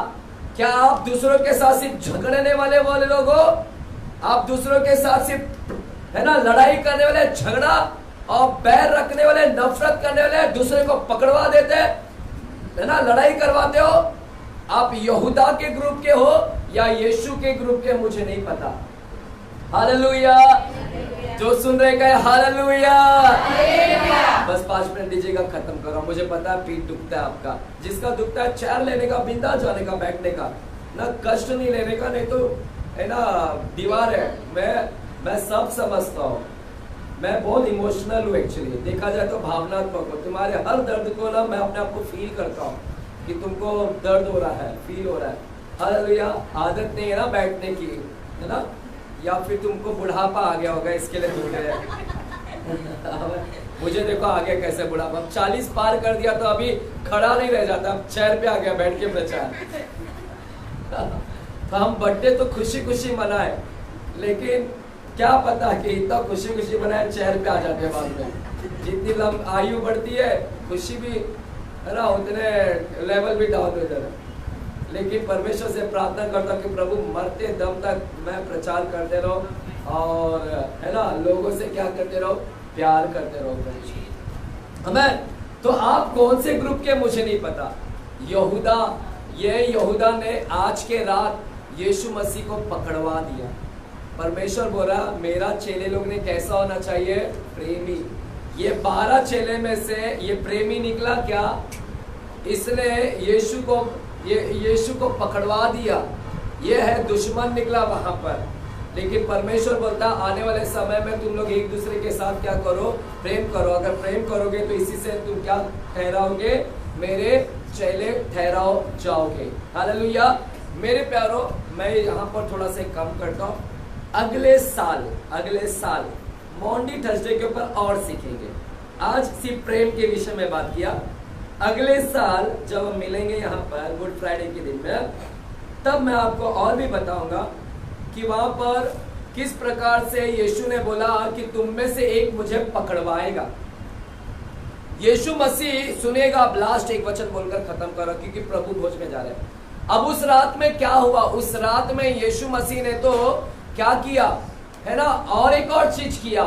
क्या आप दूसरों के साथ सिर्फ झगड़ने वाले लोग हो? आप दूसरों के साथ सिर्फ है ना लड़ाई करने वाले, झगड़ा और बैर रखने वाले, नफरत करने वाले, दूसरे को पकड़वा देते है ना, लड़ाई करवाते हो? आप यहूदा के ग्रुप के हो या यीशु के ग्रुप के मुझे नहीं पता। हालेलुया। जो सुन रहे गए हालेलुया। बस 5 मिनट दीजिएगा, खत्म करो। मुझे पता है पीठ दुखता है आपका। जिसका दुखता है चेयर लेने का, बिंदा जाने का, बैठने का, ना कष्ट नहीं लेने का, नहीं तो है ना दीवार है। मैं सब समझता हूँ। मैं बहुत इमोशनल हूँ एक्चुअली, देखा जाए तो भावनात्मक हूँ। तुम्हारे हर दर्द को ना मैं अपने आप को फील करता हूँ कि तुमको दर्द हो रहा है, फील हो रहा है। हालेलुया। आदत नहीं है ना बैठने की, है ना, या फिर तुमको बुढ़ापा आ गया होगा, इसके लिए दुख है। मुझे देखो आ गया कैसे बुढ़ापा। 40 पार कर दिया तो अभी खड़ा नहीं रह जाता, अब चेयर पे आ गया, बैठ के प्रचार। तो हम बर्थडे तो खुशी खुशी मनाए, लेकिन क्या पता कि इतना खुशी खुशी मनाए चेयर पे आ जाते हैं बाद में। जितनी आयु बढ़ती है खुशी भी है ना, उतने लेवल भी डाउन हो जाता है। लेकिन परमेश्वर से प्रार्थना करता हूँ कि प्रभु मरते दम तक मैं प्रचार करते रहो और है ना लोगों से क्या करते रहो, प्यार करते रहो। हमें तो आप कौन से ग्रुप के मुझे नहीं पता। यहूदा ने आज के रात यीशु मसीह को पकड़वा दिया। परमेश्वर बोला मेरा चेले लोग ने कैसा होना चाहिए? प्रेमी। ये 12 चेले में से ये प्रेमी निकला क्या? इसने यीशु को पकड़वा दिया। ये है दुश्मन निकला वहां पर। लेकिन परमेश्वर बोलता आने वाले समय में तुम लोग एक दूसरे के साथ क्या करो? प्रेम करो। अगर प्रेम करोगे तो इसी से तुम क्या ठहराओगे? मेरे चेले ठहराओ जाओगे। हालेलुया। मेरे प्यारो, मैं यहाँ पर थोड़ा सा कम करता हूँ। अगले साल मॉन्डी थर्सडे के ऊपर और सीखेंगे। आज सिर्फ प्रेम के विषय में बात किया। अगले साल जब हम मिलेंगे यहाँ पर गुड फ्राइडे के दिन में, तब मैं आपको और भी बताऊंगा कि वहां पर किस प्रकार से यीशु ने बोला कि तुम में से एक मुझे पकड़वाएगा। यीशु मसीह सुनेगा। अब लास्ट एक वचन बोलकर खत्म करो क्योंकि प्रभु भोज में जा रहे हैं। अब उस रात में क्या हुआ? उस रात में यीशु मसीह ने तो क्या किया है ना, और एक और चीज किया।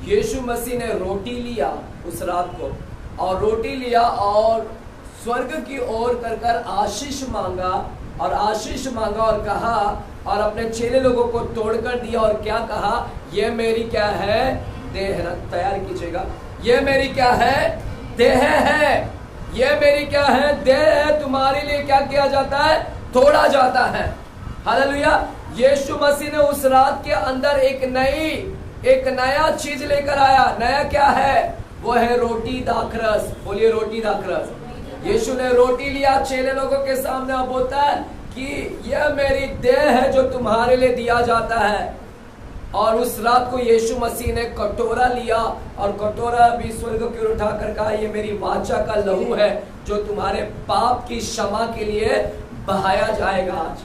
यीशु मसीह ने रोटी लिया उस रात को, और रोटी लिया और स्वर्ग की ओर कर आशीष मांगा और कहा, और अपने चेले लोगों को तोड़कर दिया और क्या कहा? ये मेरी क्या है? देह है ना, तैयार कीजिएगा। ये मेरी क्या है? देह है। ये मेरी क्या है? देह है। तुम्हारे लिए क्या किया जाता है? तोड़ा जाता है। हालेलुया। यीशु मसीह ने उस रात के अंदर एक नया चीज लेकर आया। नया क्या है? वो है रोटी दाखरस। बोलिए रोटी दाखरस। यीशु ने रोटी लिया चेले लोगों के सामने, अब बोलता है कि यह मेरी देह है जो तुम्हारे लिए दिया जाता है। और उस रात को यीशु मसीह ने कटोरा लिया और कटोरा भी स्वर्ग की ओर उठाकर कहा, ये मेरी वाचा का लहू है जो तुम्हारे पाप की क्षमा के लिए बहाया जाएगा आज।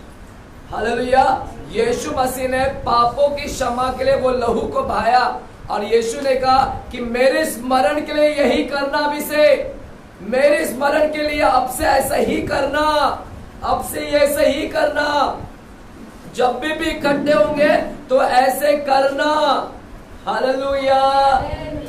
हालेलुया। यीशु मसीह ने पापों की क्षमा के लिए वो लहू को बहाया और यीशु ने कहा कि मेरे स्मरण के लिए यही करना, अभी से मेरे स्मरण के लिए अब से ऐसा ही करना, अब से ये सही करना, जब भी इकट्ठे होंगे तो ऐसे करना। Hallelujah,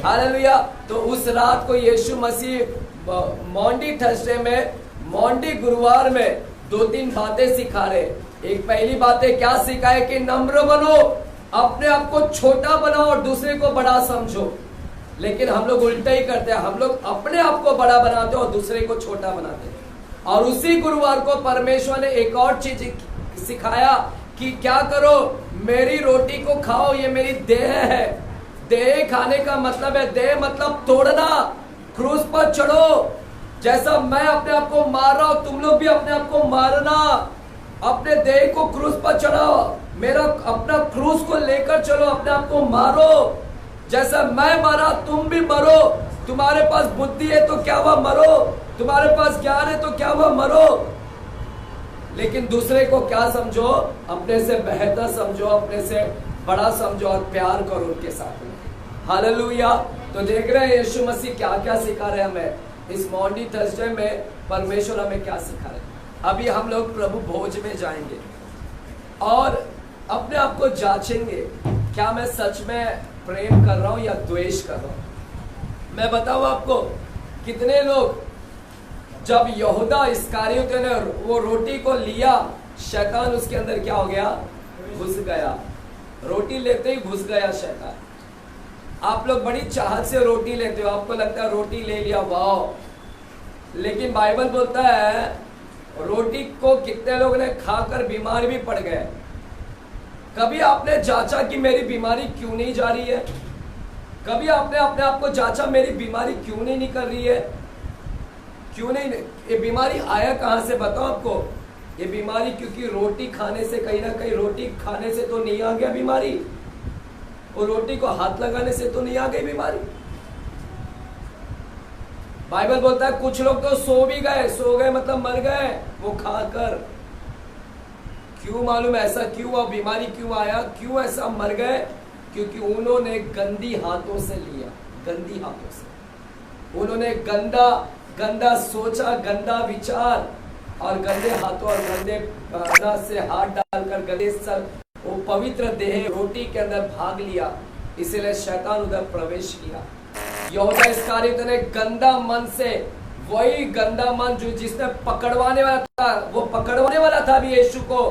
hallelujah. तो उस रात को यीशु मसीह मॉन्डी थर्सडे में, मॉन्डी गुरुवार में 2-3 बातें सिखा रहे। एक पहली बातें क्या सिखाए कि नम्र बनो, अपने आप को छोटा बनाओ और दूसरे को बड़ा समझो। लेकिन हम लोग उल्टा ही करते हैं, हम लोग अपने आप को बड़ा बनाते हैं और दूसरे को छोटा बनाते हैं। और उसी गुरुवार को परमेश्वर ने एक और चीज सिखाया कि क्या करो, मेरी रोटी को खाओ, ये मेरी देह है। देह खाने का मतलब है, देह मतलब तोड़ना, क्रूस पर चढ़ो। जैसा मैं अपने आप को मार रहा हूं, तुम लोग भी अपने आप को मारना, अपने देह को क्रूस पर चढ़ाओ, मेरा अपना क्रूस को लेकर चलो, अपने आप को मारो। जैसा मैं मरा तुम भी मरो। तुम्हारे पास बुद्धि है तो क्या हुआ, मरो। तुम्हारे पास ज्ञान है तो क्या हुआ, मरो। लेकिन दूसरे को क्या समझो, अपने से बेहतर समझो, अपने से बड़ा समझो और प्यार करो उनके साथ में। हालेलुया। तो देख रहे हैं यीशु मसीह क्या क्या सिखा रहे हैं हमें इस मॉन्डी थर्सडे में, परमेश्वर हमें क्या सिखा रहे हैं। अभी हम लोग प्रभु भोज में जाएंगे और अपने आप को जांचेंगे, क्या मैं सच में प्रेम कर रहा हूं या द्वेष कर रहा हूं। मैं बताऊं आपको, कितने लोग, जब यहूदा इस्करियोत ने वो रोटी को लिया, शैतान उसके अंदर क्या हो गया, घुस गया। रोटी लेते ही घुस गया शैतान। आप लोग बड़ी चाहत से रोटी लेते हो, आपको लगता है रोटी ले लिया, वाह। लेकिन बाइबल बोलता है रोटी को कितने लोगों ने खाकर बीमार भी पड़ गए। कभी आपने जांचा कि मेरी बीमारी क्यों नहीं जा रही है? कभी आपने अपने आप को जांचा मेरी बीमारी क्यों नहीं निकल रही है? क्यों नहीं? ये बीमारी आया कहां से बताओ आपको? ये बीमारी क्योंकि रोटी खाने से, कहीं ना कहीं रोटी खाने से तो नहीं आ गया बीमारी, और रोटी को हाथ लगाने से तो नहीं आ गई बीमारी। बाइबल बोलता है कुछ लोग तो सो भी गए, सो गए मतलब मर गए वो खाकर। क्यों मालूम ऐसा क्यों हुआ, बीमारी क्यों आया, क्यों ऐसा मर गए? क्योंकि उन्होंने गंदी हाथों से लिया, गंदी हाथों से उन्होंने गंदा सोचा, गंदा विचार, और गंदे हाथों और गंदे से हाथ डालकर गंदे सर वो पवित्र देह रोटी के अंदर भाग लिया, इसीलिए शैतान उधर प्रवेश किया। यहूदा इस्करियोत ने गंदा मन से, वही गंदा मन जो जिसने पकड़वाने वाला था, वो पकड़वाने वाला था भी यीशु को,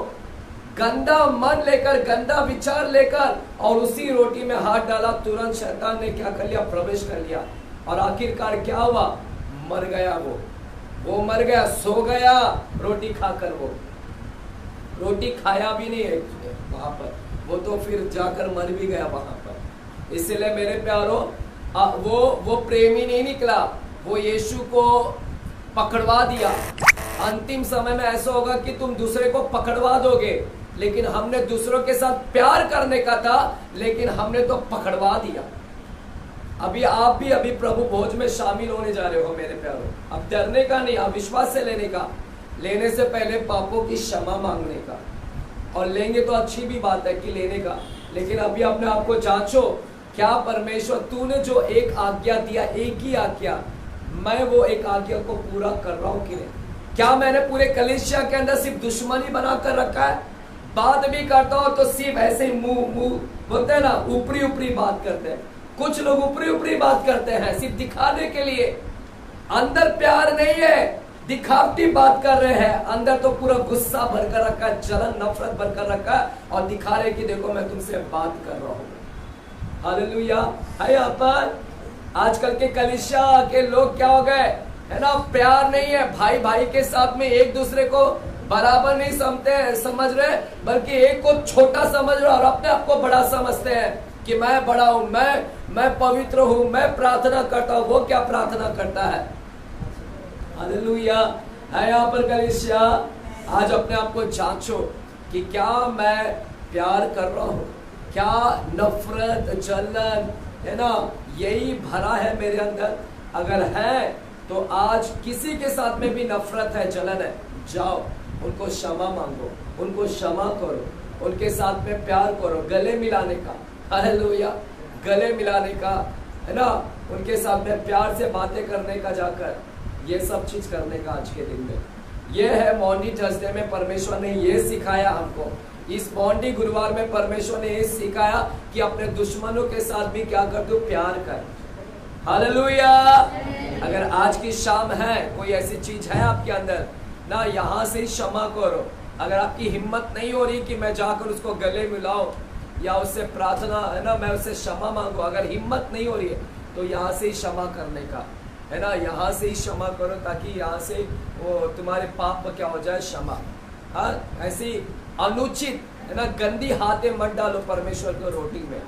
गंदा मन लेकर, गंदा विचार लेकर, और उसी रोटी में हाथ डाला। तुरंत शैतान ने क्या कर लिया, प्रवेश कर लिया, और आखिरकार क्या हुआ, मर गया। वो मर गया, सो गया रोटी खाकर। वो रोटी खाया भी नहीं है वहां पर, वो तो फिर जाकर मर भी गया वहां पर। इसलिए मेरे प्यारो, वो प्रेमी नहीं निकला, वो यीशु को पकड़वा दिया। अंतिम समय में ऐसा होगा कि तुम दूसरे को पकड़वा दोगे, लेकिन हमने दूसरों के साथ प्यार करने का था, लेकिन हमने तो पकड़वा दिया। अभी आप भी अभी प्रभु भोज में शामिल होने जा रहे हो मेरे प्यारो। अब डरने का नहीं, अब विश्वास से लेने का, लेने से पहले पापों की क्षमा मांगने का, और लेंगे तो अच्छी भी बात है कि लेने का, लेकिन अभी अपने आप को जांचो, क्या परमेश्वर तूने जो एक आज्ञा दिया, एक ही आज्ञा, मैं वो एक आज्ञा को पूरा कर रहा हूं कि नहीं? क्या मैंने पूरे कलीसिया के अंदर सिर्फ दुश्मनी बना कर रखा है? बात भी करता हूं तो सिर्फ ऐसे ही मुंह बोलते हैं ना, ऊपरी ऊपरी बात करते हैं। कुछ लोग ऊपरी ऊपरी बात करते हैं सिर्फ दिखाने के लिए, अंदर प्यार नहीं है, दिखावटी बात कर रहे हैं। अंदर तो पूरा गुस्सा भरकर रखा है, जलन नफरत भरकर रखा है, और दिखा रहे कि देखो मैं तुमसे बात कर रहा हूं। हालेलुया है। यहाँ पर आजकल के कलीसिया के लोग क्या हो गए है ना, प्यार नहीं है, भाई भाई के साथ में एक दूसरे को बराबर नहीं समझ रहे, बल्कि एक को छोटा समझ रहे और अपने आप को बड़ा समझते हैं कि मैं बड़ा हूं, मैं पवित्र हूं, मैं प्रार्थना करता हूं। वो क्या प्रार्थना करता है? हालेलुया है। यहाँ पर कलीसिया आज अपने आप को जांचो कि क्या मैं प्यार कर रहा हूं, क्या नफरत, जलन, है ना, यही भरा है मेरे अंदर? अगर है तो आज किसी के साथ में भी नफरत है, जलन है, जाओ उनको क्षमा मांगो, उनको क्षमा करो, उनके साथ में प्यार करो, गले मिलाने का, हालेलुया, गले मिलाने का, है ना, उनके साथ में प्यार से बातें करने का, जाकर ये सब चीज करने का आज के दिन में। ये है मॉन्डी थर्सडे में परमेश्वर ने ये सिखाया हमको। इस मॉन्डी गुरुवार में परमेश्वर ने ये सिखाया कि अपने दुश्मनों के साथ भी क्या कर दो, प्यार कर। हालेलुया। अगर आज की शाम है, कोई ऐसी चीज है आपके अंदर ना, यहाँ से ही क्षमा करो। अगर आपकी हिम्मत नहीं हो रही कि मैं जाकर उसको गले मिलाऊं या उससे प्रार्थना, है ना, मैं उससे क्षमा मांगू, अगर हिम्मत नहीं हो रही है तो यहाँ से ही क्षमा करने का, है ना, यहाँ से ही क्षमा करो, ताकि यहाँ से वो तुम्हारे पाप क्या हो जाए, क्षमा। हाँ, ऐसी अनुचित, है ना, गंदी हाथें मत डालो परमेश्वर को रोटी में।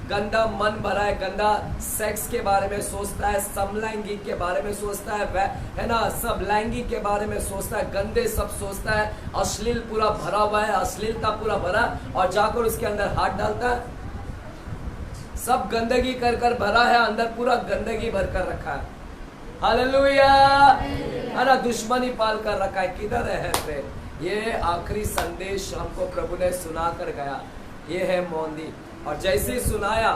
गंदा मन भरा है, गंदा सेक्स के बारे में सोचता है, समलैंगिक के बारे में सोचता है ना, सब लैंगिक के बारे में सोचता है, गंदे सब सोचता है, अश्लील पूरा भरा हुआ है, अश्लीलता पूरा भरा, और जाकर उसके अंदर हाथ डालता है, सब गंदगी कर कर भरा है, अंदर पूरा गंदगी भर कर रखा है। हालेलुया। है ना, दुश्मनी पाल कर रखा है, किधर है पे? ये आखिरी संदेश हमको प्रभु ने सुना कर गया, ये है मॉन्डी। और जैसे ही सुनाया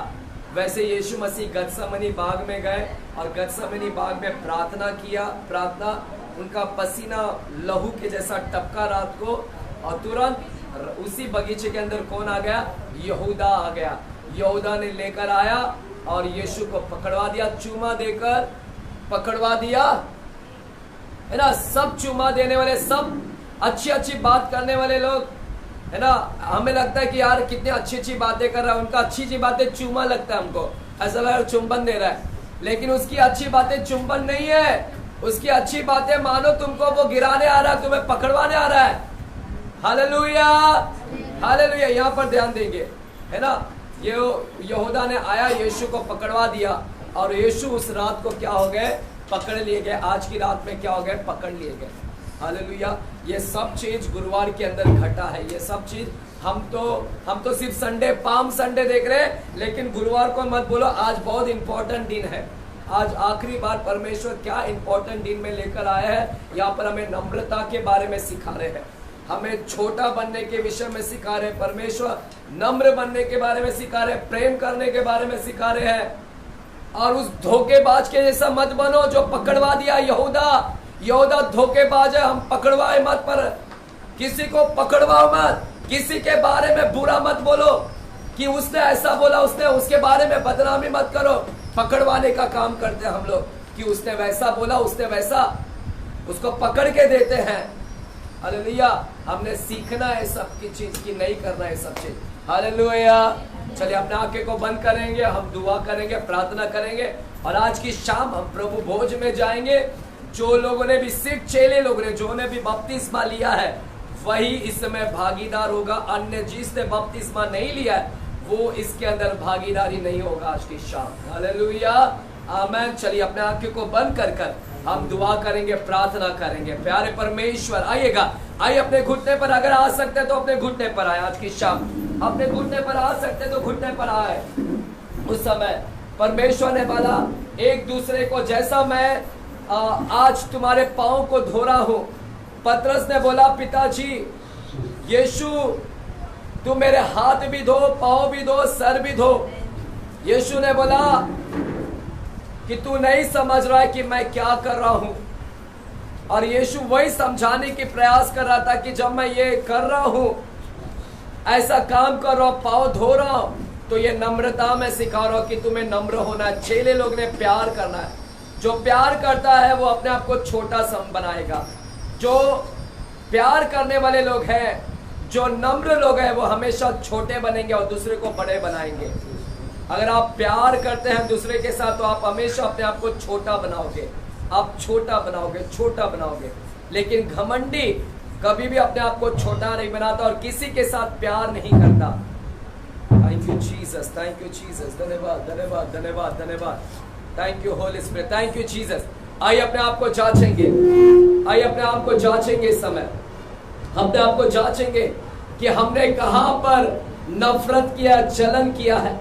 वैसे यीशु मसीह गतसमनी बाग में गए और गतसमनी बाग में प्रार्थना किया। प्रार्थना, उनका पसीना लहू के जैसा टपका रात को, और तुरंत उसी बगीचे के अंदर कौन आ गया? यहूदा आ गया। यहूदा ने लेकर आया और यीशु को पकड़वा दिया, चूमा देकर पकड़वा दिया, है ना। सब चूमा देने वाले, सब अच्छी अच्छी बात करने वाले लोग, है ना, हमें लगता है कि यार कितनी अच्छी अच्छी बातें कर रहा है, उनका अच्छी अच्छी बातें चूमा लगता है हमको, ऐसा लग रहा है चुंबन दे रहा है, लेकिन उसकी अच्छी बातें चुंबन नहीं है। उसकी अच्छी बातें मानो तुमको वो गिराने आ रहा है, तुम्हें पकड़वाने आ रहा है। Hallelujah, hallelujah. यहाँ पर ध्यान देंगे, है ना, ये यहूदा ने आया, यीशु को पकड़वा दिया, और यीशु उस रात को क्या हो गए? पकड़ लिए गए। आज की रात में क्या हो गए? पकड़ लिए गए। हालेलुया। ये सब चीज गुरुवार के अंदर घटा है। ये सब चीज हम तो सिर्फ संडे, पाम संडे देख रहे हैं, लेकिन गुरुवार को मत बोलो आज बहुत इंपॉर्टेंट दिन है। आज आखिरी बार परमेश्वर क्या इंपॉर्टेंट दिन में लेकर आया है। यहाँ पर हमें नम्रता के बारे में सिखा रहे हैं, हमें छोटा बनने के विषय में सिखा रहे हैं। परमेश्वर नम्र बनने के बारे में सिखा रहे हैं, प्रेम करने के बारे में सिखा रहे हैं। और उस धोखेबाज के जैसा मत बनो जो पकड़वा दिया यहूदा। यहूदा धोखेबाज है, हम पकड़वाए मत, पर किसी को पकड़वाओ मत, किसी के बारे में बुरा मत बोलो कि उसने ऐसा बोला, उसने उसके बारे में बदनामी मत करो। पकड़वाने का काम करते हैं हम लोग कि उसने वैसा बोला, उसने वैसा, उसको पकड़ के देते हैं। हालेलुया। हमने सीखना है सब की चीज की, नहीं करना है सब चीज। हालेलुया। चलिए अपने आंखें को बंद करेंगे, हम दुआ करेंगे, प्रार्थना करेंगे, और आज की शाम हम प्रभु भोज में जाएंगे। जो लोगों ने भी, सिर्फ चेले लोगों ने, जो ने भी बपतिस्मा लिया है वही इस समय भागीदार होगा। अन्य जिसने बपतिस्मा नहीं लिया है वो इसके अंदर भागीदारी नहीं होगा आज की शाम। हालेलुया, आमीन। चलिए अपने आंखें को बंद कर कर हम दुआ करेंगे, प्रार्थना करेंगे। प्यारे परमेश्वर, आइएगा, आइए अपने घुटने पर, अगर आ सकते हैं तो अपने घुटने पर आए। आज की शाम अपने घुटने पर आ सकते तो घुटने पर आए। उस समय परमेश्वर ने बोला एक दूसरे को, जैसा मैं आज तुम्हारे पांव को धो रहा हूं। पतरस ने बोला पिताजी यीशु तू मेरे हाथ भी धो, पांव भी धो, सर भी धो। यीशु ने बोला कि तू नहीं समझ रहा है कि मैं क्या कर रहा हूं। और यीशु वही समझाने की प्रयास कर रहा था कि जब मैं ये कर रहा हूं, ऐसा काम कर रहा हूं, पांव धो रहा हूं, तो ये नम्रता में सिखा रहा हूं कि तुम्हें नम्र होना है। चेले लोग ने प्यार करना है। जो प्यार करता है वो अपने आप को छोटा सम बनाएगा। जो प्यार करने वाले लोग हैं, जो नम्र लोग हैं, वो हमेशा छोटे बनेंगे और दूसरे को बड़े बनाएंगे। अगर आप प्यार करते हैं दूसरे के साथ तो आप हमेशा अपने आप को छोटा बनाओगे, आप छोटा बनाओगे, छोटा बनाओगे। लेकिन घमंडी कभी भी अपने आप को छोटा नहीं बनाता और किसी के साथ प्यार नहीं करता। Thank you Jesus, thank you Jesus. धन्यवाद, धन्यवाद, धन्यवाद, धन्यवाद। Thank you Holi spirit, thank you Jesus. आइए अपने आप को जांचेंगे, आइए अपने आप को जांचेंगे। इस समय अपने आप को जांचेंगे कि हमने कहां पर नफरत किया, जलन किया है।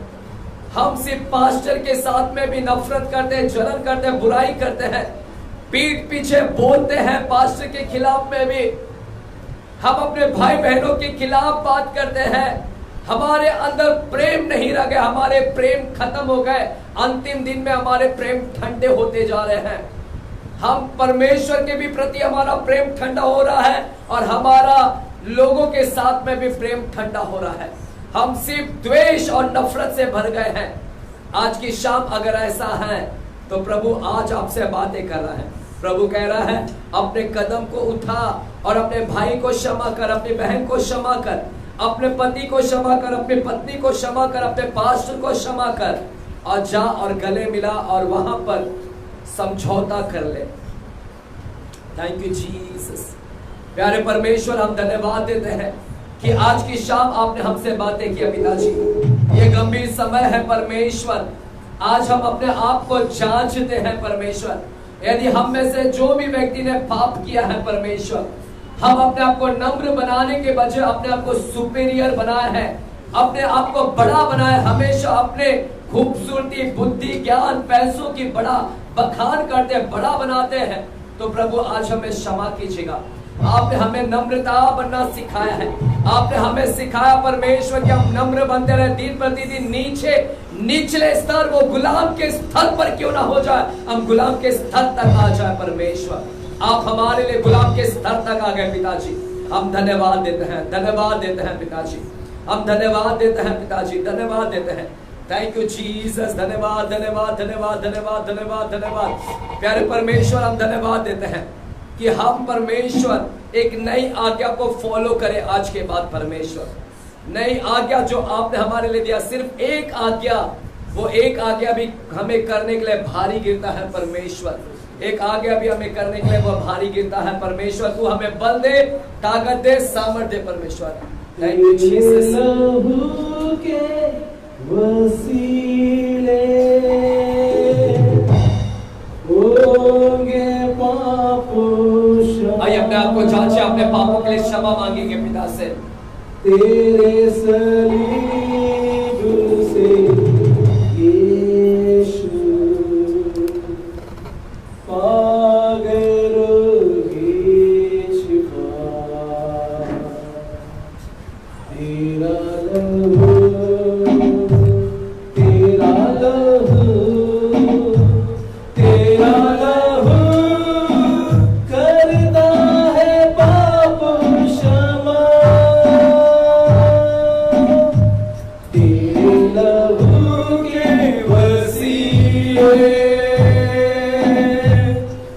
हम सिर्फ पास्टर के साथ में भी नफरत करते हैं, जलन करते हैं, बुराई करते हैं, पीठ पीछे बोलते हैं पास्टर के खिलाफ में भी। हम अपने भाई बहनों के खिलाफ बात करते हैं। हमारे अंदर प्रेम नहीं रह गया, हमारे प्रेम खत्म हो गए। अंतिम दिन में हमारे प्रेम ठंडे होते जा रहे हैं। हम परमेश्वर के भी प्रति हमारा प्रेम ठंडा हो रहा है और हमारा लोगों के साथ में भी प्रेम ठंडा हो रहा है। हम सिर्फ द्वेष और नफरत से भर गए हैं। आज की शाम अगर ऐसा है तो प्रभु आज आपसे बातें कर रहा है। प्रभु कह रहा है अपने कदम को उठा और अपने भाई को क्षमा कर, अपनी बहन को क्षमा कर, अपने पति को क्षमा कर, अपनी पत्नी को क्षमा कर, अपने पास्टर को क्षमा कर और जा और गले मिला और वहां पर समझौता कर ले। Thank you Jesus. प्यारे परमेश्वर, हम धन्यवाद देते हैं कि आज की शाम आपने हमसे बातें की पिताजी। ये गंभीर समय है परमेश्वर, आज हम अपने आप को जांचते हैं परमेश्वर। यदि हम में से जो भी व्यक्ति ने पाप किया है परमेश्वर, हम अपने आप को नम्र बनाने के बजाय अपने आप को सुपीरियर बनाया है, अपने आप को बड़ा बनाया। हमेशा अपने खूबसूरती, बुद्धि, ज्ञान, पैसों की बड़ा बखान करते हैं, बड़ा बनाते हैं। तो प्रभु आज हमें क्षमा कीजिएगा। आपने हमें नम्रता बनना सिखाया है। आपने हमें सिखाया परमेश्वर कि हम नम्र बनते रहे, दिन प्रतिदिन निचले स्तर, वो गुलाम के स्तर पर क्यों ना हो जाए, हम गुलाम के स्तर तक आ जाए। परमेश्वर, आप हमारे लिए गुलाम के स्तर तक आ गए पिताजी। हम धन्यवाद देते हैं, धन्यवाद देते हैं पिताजी। हम धन्यवाद देते हैं पिताजी, धन्यवाद देते हैं। Thank you Jesus. धन्यवाद, धन्यवाद, धन्यवाद, धन्यवाद, धन्यवाद, धन्यवाद। प्यारे परमेश्वर, हम धन्यवाद देते हैं कि हम परमेश्वर एक नई आज्ञा को फॉलो करें आज के बाद। परमेश्वर, नई आज्ञा जो आपने हमारे लिए दिया, सिर्फ एक आज्ञा, वो एक आज्ञा भी हमें करने के लिए भारी गिरता है परमेश्वर। एक आज्ञा भी हमें करने के लिए वो भारी गिरता है परमेश्वर। तू हमें बल दे, ताकत दे, सामर्थ्य दे परमेश्वर। Thank you Jesus. वसीले होंगे पापों, आइए अपने आप को जांचे, अपने पापों के लिए क्षमा मांगेंगे पिता से। तेरे सलीब से यीशु पागल की छिपा, तेरा लहू, तेरा लहू, तेरा लहू करता है पाप क्षमा, तेरे लहू के वसीले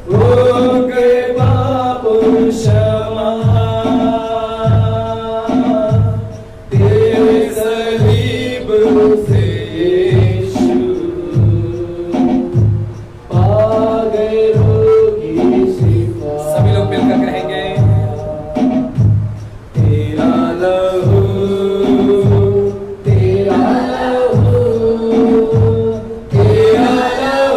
हो गए पाप क्षमा, तेरे सलीब से यीशु पा गए रोगी शिफा। सभी लोग मिलकर कहेंगे, तेरा लहू, तेरा लहू, तेरा लहू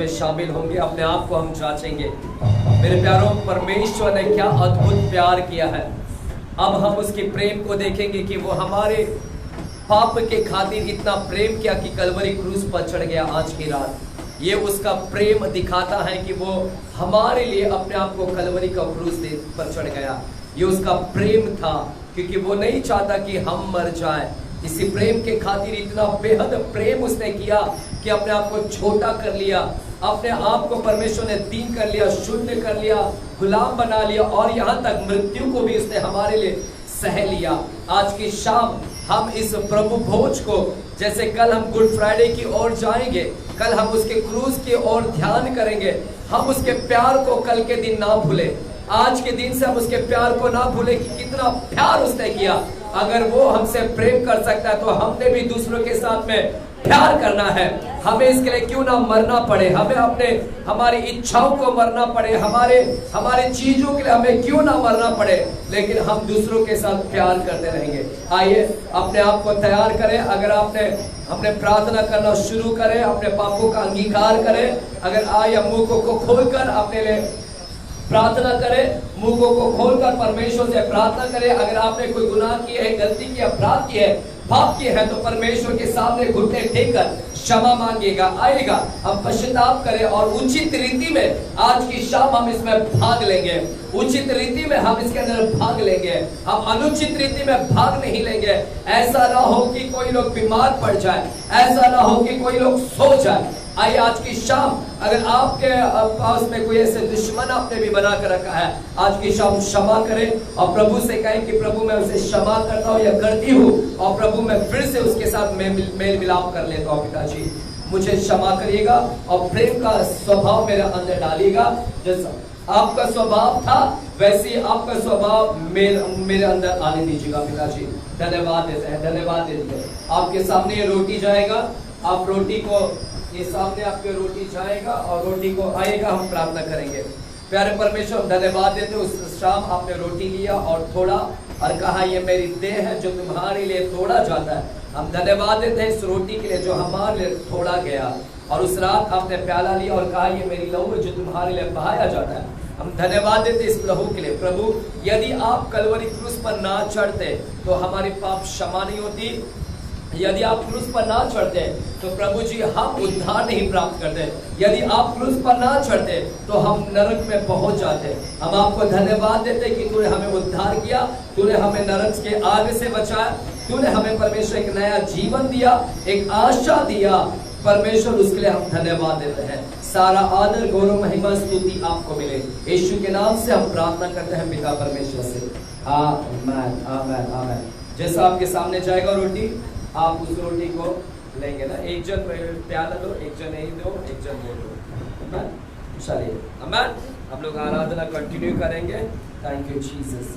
शामिल होंगे, अपने आप को हम जांचेंगे। मेरे प्यारों, परमेश्वर ने क्या अद्भुत प्यार किया है। अब हम उसके प्रेम को देखेंगे कि वो हमारे पाप के खातिर इतना प्रेम किया कि कलवरी क्रूस पर चढ़ गया आज की रात। ये उसका प्रेम दिखाता है कि वो हमारे लिए अपने आप को कलवरी का क्रूस पर चढ़ गया। ये उसका प्रेम था, क्योंकि वो नहीं चाहता कि हम मर जाएं। इसी प्रेम के खातिर इतना बेहद प्रेम उसने किया कि अपने आप को छोटा कर लिया, अपने आप को परमेश्वर ने दीन कर लिया, शून्य कर लिया, गुलाम बना लिया, और यहाँ तक मृत्यु को भी उसने हमारे लिए सह लिया। आज की शाम हम इस प्रभु भोज को, जैसे कल हम गुड फ्राइडे की ओर जाएंगे, कल हम उसके क्रूस की ओर ध्यान करेंगे। हम उसके प्यार को कल के दिन ना भूले, आज के दिन से हम उसके प्यार को ना भूले कि कितना प्यार उसने किया। अगर वो हमसे प्रेम कर सकता है तो हमने भी दूसरों के साथ में प्यार करना है, हमें इसके लिए क्यों ना मरना पड़े, हमें अपने हमारी इच्छाओं को मरना पड़े, हमारे चीजों के लिए हमें क्यों ना मरना पड़े, लेकिन हम दूसरों के साथ प्यार करते रहेंगे। आइए अपने आप को तैयार करें। अगर हमने प्रार्थना करना शुरू करें, अपने पापों का अंगीकार करें, अगर आइए मुंह को खोलकर अपने लिए प्रार्थना करें, मुंह को खोलकर परमेश्वर से प्रार्थना करें। अगर आपने कोई गुनाह किया है, गलती की, अपराध की है, पाप किए हैं, तो परमेश्वर के सामने घुटने टेक कर क्षमा मांगिएगा, आएगा, हम पश्चाताप करें और उचित रीति में आज की शाम हम इसमें भाग लेंगे। उचित रीति में हम इसके अंदर भाग लेंगे, हम अनुचित रीति में भाग नहीं लेंगे। ऐसा ना हो कि कोई लोग बीमार पड़ जाए, ऐसा ना हो कि कोई लोग सो जाए। आइए आज की शाम, अगर आपके पास में कोई ऐसे दुश्मन आपने भी बना कर रखा है, आज की शाम क्षमा करें और प्रभु से कहें कि प्रभु मैं उसे क्षमा करता हूँ या करती हूँ, और प्रभु मैं फिर से उसके साथ मेल मिलाप कर लेता हूँ। पिताजी मुझे क्षमा करिएगा और प्रेम का स्वभाव मेरे अंदर डालिएगा। जैसा आपका स्वभाव था वैसे ही आपका स्वभाव मेरे अंदर आने दीजिएगा। पिताजी धन्यवाद देते हैं, धन्यवाद देते हैं। आपके सामने ये रोटी जाएगा, आप रोटी को, ये सामने आपके रोटी जाएगा और रोटी को आएगा, हम प्रार्थना करेंगे। प्यारे परमेश्वर धन्यवाद देते हैं, उस शाम आपने रोटी लिया और थोड़ा और कहा ये मेरी देह है जो तुम्हारे लिए तोड़ा जाता है। हम धन्यवाद देते हैं इस रोटी के लिए जो हमारे लिए तोड़ा गया, और उस रात आपने प्याला लिया और कहा ये मेरी लहू है जो तुम्हारे लिए बहाया जाता है। हम धन्यवाद देते इस लहू के लिए। प्रभु यदि आप कलवरी क्रूस पर ना चढ़ते तो हमारी पाप क्षमा नहीं होती, यदि आप क्रूस पर ना चढ़ते तो प्रभु जी हम उद्धार नहीं प्राप्त करते, यदि आप क्रूस पर ना चढ़ते तो हम नरक में पहुंच जाते। हम आपको धन्यवाद देते कि तूने हमें उद्धार किया, तूने हमें नरक के आग से बचाया, तूने हमें परमेश्वर एक नया जीवन दिया, एक आशा दिया। परमेश्वर उसके लिए हम धन्यवाद देते हैं। सारा आदर गौरव महिमा स्तुति आपको मिले, यीशु के नाम से हम प्रार्थना करते हैं पिता परमेश्वर से, आमीन आमीन आमीन। जैसा आपके सामने जाएगा रोटी, आप उस रोटी को लेंगे ना, एक जन प्याला दो, एक जन यही दो, एक जन वो दो। चलिए आमीन। हम लोग आराधना कंटिन्यू करेंगे। Thank you Jesus.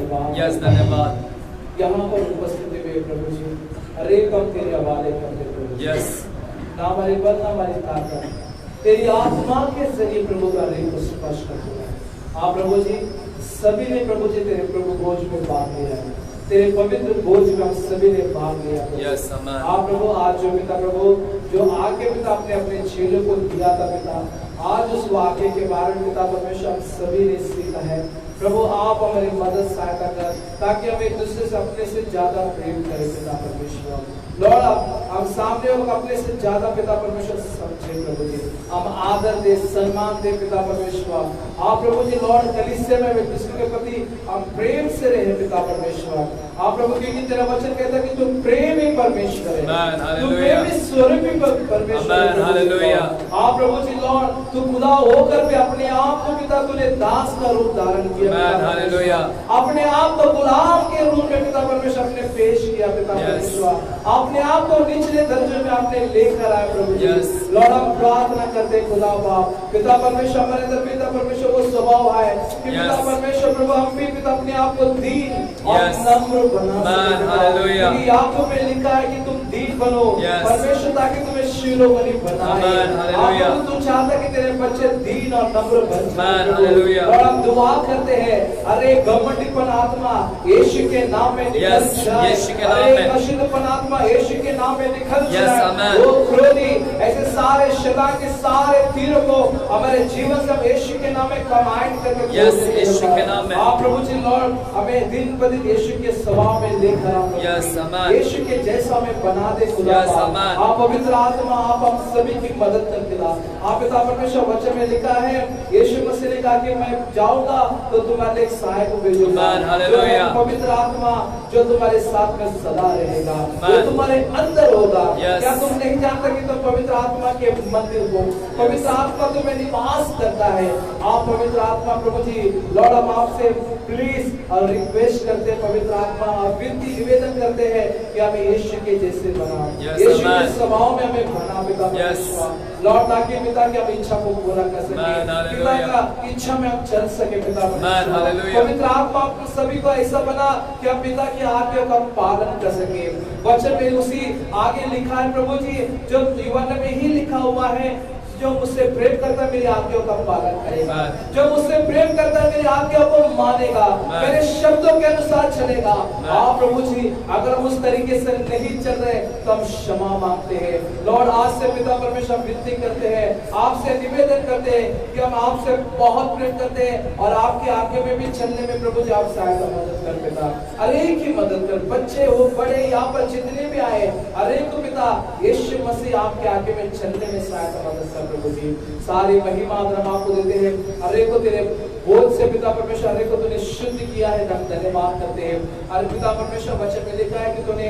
धन्यवाद। यस धन्यवाद। यहाँ पर उपस्थित हुए प्रभु जी, हर एक हम तेरे हवाले करते प्रभु। यस। ना हमारे बल ना हमारी ताकत, तेरी आत्मा के जरिए प्रभु का हृदय को स्पर्श करते हैं। आप प्रभु जी सभी ने प्रभु जी तेरे प्रभु भोज में भाग लिया है, तेरे पवित्र भोज में हम सभी ने भाग लिया। यस आमीन। आप प्रभु आज जो पिता प्रभु जो आगे पिता अपने अपने चेलों को दिया था पिता, आज उस वाक्य के बारे में पिता परमेश्वर हम सभी ने सीखा है। प्रभु आप हमारी मदद सहायता कर ताकि हम एक दूसरे से अपने से ज्यादा प्रेम करें पिता परमेश्वर। लॉर्ड हम सामने लोग अपने से ज्यादा पिता परमेश्वर समझे प्रभु जी, हम आदर दे सम्मान दे पिता परमेश्वर। आप प्रभु जी लॉर्ड कलीसिया में एक दूसरे के प्रति हम प्रेम से रहे पिता परमेश्वर। आप प्रभु क्योंकि तेरा वचन कहता है कि तुम प्रेम ही परमेश्वर है, तुम प्रेम ही स्वरूप ही परमेश्वर है। आप प्रभु जी लॉर्ड तू खुदा होकर भी अपने आप को पिता तूने दास का रूप धारण किया, अपने आप को गुलाम के रूप में पिता परमेश्वर ने पेश किया पिता परमेश्वर, अपने आप को निचले दर्जे में आपने लेकर आए प्रभु जी। लॉर्ड हम प्रार्थना करते खुदा बाप पिता परमेश्वर हमारे अंदर पिता परमेश्वर वो स्वभाव है कि पिता परमेश्वर प्रभु हम भी पिता अपने आप को दीन और नम्र बना सके। याकूब में लिखा है कि तुम दीन बनो परमेश्वर ताकि तुम्हें शिरोमणि बनाए। तू चाहता कि तेरे बच्चे दीन और नम्र बन जाएं। और हम दुआ करते हैं अरे घमंडीपन आत्मा यीशु के नाम में निकल जाए, अरे अशुद्धपन आत्मा यीशु के नाम में निकल जाए। वो क्रोधी ऐसे सारे शैतान के सारे तीरों को हमारे जीवन से हम यीशु के नाम में कमांड करके यीशु के नाम में आप प्रभु जी लॉर्ड हमें दिन ब दिन यीशु के स्वभाव में लेकर आओ, यीशु के जैसा हमें बना दे खुदा। आप पवित्र आत्मा आप हम सभी की मदद करके ला। आप पिता परमेश्वर वचन में लिखा है यीशु मसीह ने कहा कि मैं जाऊंगा तो तुम्हारे एक सहायक को भेजूंगा, पवित्र आत्मा जो तुम्हारे साथ में सदा रहेगा, वो तुम्हारे अंदर होगा। क्या तुम नहीं जानते कि तुम पवित्र आत्मा के मंदिर हो, पवित्र आत्मा तुम्हें निवास करता है। आप पवित्र आत्मा प्रभु जी लॉर्ड हम आपसे प्लीज और रिक्वेस्ट करते हैं पवित्र आत्मा और विनती निवेदन करते हैं कि हमें यीशु के जैसे बनाओ, यीशु के स्वभाव में हमें बना पिता लॉर्ड ताकि पिता की हम इच्छा को पूरा कर सके, पिता का इच्छा में हम चल सके पिता। पवित्र आत्मा सभी को ऐसा बना कि हम पिता की आज्ञा का पालन कर सके। वचन में उसी आगे लिखा है प्रभु जी जो यूहन्ना में ही लिखा हुआ है, जो मुझसे प्रेम करता है मेरी आज्ञाओं का पालन करेगा, जो मुझसे प्रेम करता है मेरी आज्ञाओं को मानेगा, मेरे शब्दों के अनुसार चलेगा। आप प्रभु जी अगर हम उस तरीके से नहीं चल रहे तो हम क्षमा मांगते हैं। लॉर्ड आज से पिता परमेश्वर विनती करते हैं, आपसे निवेदन करते हैं कि हम आपसे बहुत प्रेम करते हैं और आपकी आज्ञा में भी चलने में प्रभु जी आप सहायता मदद कर पिता, हर एक की मदद कर, बच्चे हो बड़े यहाँ पर जितने भी आए हर एक को पिता यीशु मसीह आपके आगे में चलने में सहायता मदद कर प्रभु जी। सारी महिमा आदर आपको देते हैं, हर एक को तेरे बोझ से पिता परमेश्वर हर एक को तूने शुद्ध किया है, हम धन्यवाद करते हैं। अरे पिता परमेश्वर वचन में लिखा है कि तूने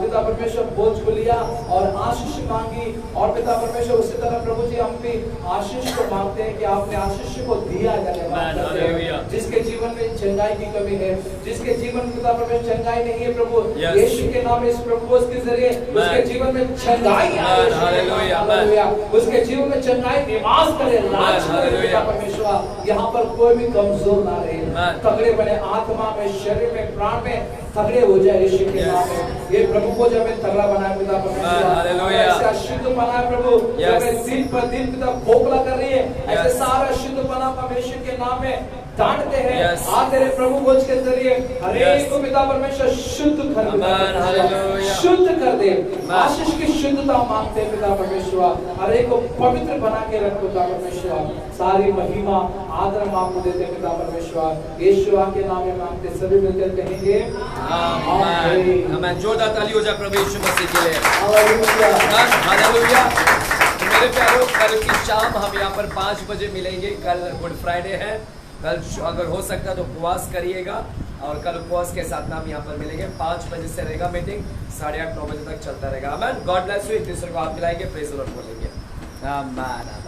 पिता परमेश्वर बोझ को लिया और आशीष मांगी, और पिता परमेश्वर उसी तरह प्रभु जी हम भी आशीष को मांगते हैं कि आपने आशीष को दिया, धन्यवाद करते हैं। जिसके जीवन में चंगाई की कमी है, जिसके जीवन में पिता परमेश्वर चंगाई नहीं है प्रभु यीशु के नाम इस प्रभु के जरिए उसके जीवन में चंगाई आए, उसके जीवन में चंगाई निवास करे, राज करे पिता परमेश्वर। यहाँ पर कोई भी कमजोर ना रहे, तगड़े बने आत्मा में शरीर में प्राण में तगड़े हो जाए यीशु के नाम में। ये प्रभु को जब मैं तगड़ा बनाया पिता परमेश्वर, ऐसा शुद्ध बना प्रभु जब दिन पर दिन पिता खोखला कर रही है, ऐसे सारा शुद्ध बना परमेश्वर के नाम में डांटते हैं। आज तेरे प्रभु बोझ के जरिए हर एक को पिता परमेश्वर शुद्ध कर दे, शुद्ध कर दे, आशीष की शुद्धता मांगते हैं पिता परमेश्वर, हर एक को पवित्र बना के रख पिता परमेश्वर। सारी महिमा आदर हम आपको देते हैं पिता परमेश्वर, यीशु के नाम में मांगते सभी मिलकर कहेंगे आमीन। जोरदार ताली हो जाए प्रभु यीशु मसीह के लिए, हालेलुया। मेरे प्यारों कल की शाम हम यहाँ पर 5 बजे मिलेंगे, कल गुड फ्राइडे है, कल अगर हो सकता है तो उपवास करिएगा, और कल उपवास के साथ हम यहाँ पर मिलेंगे। 5 बजे से रहेगा मीटिंग, 8:30-9 बजे तक चलता रहेगा। आमीन। God bless you. एक दूसरे को हाथ मिलाएंगे, प्रेज द लॉर्ड बोलेंगे। आमीन।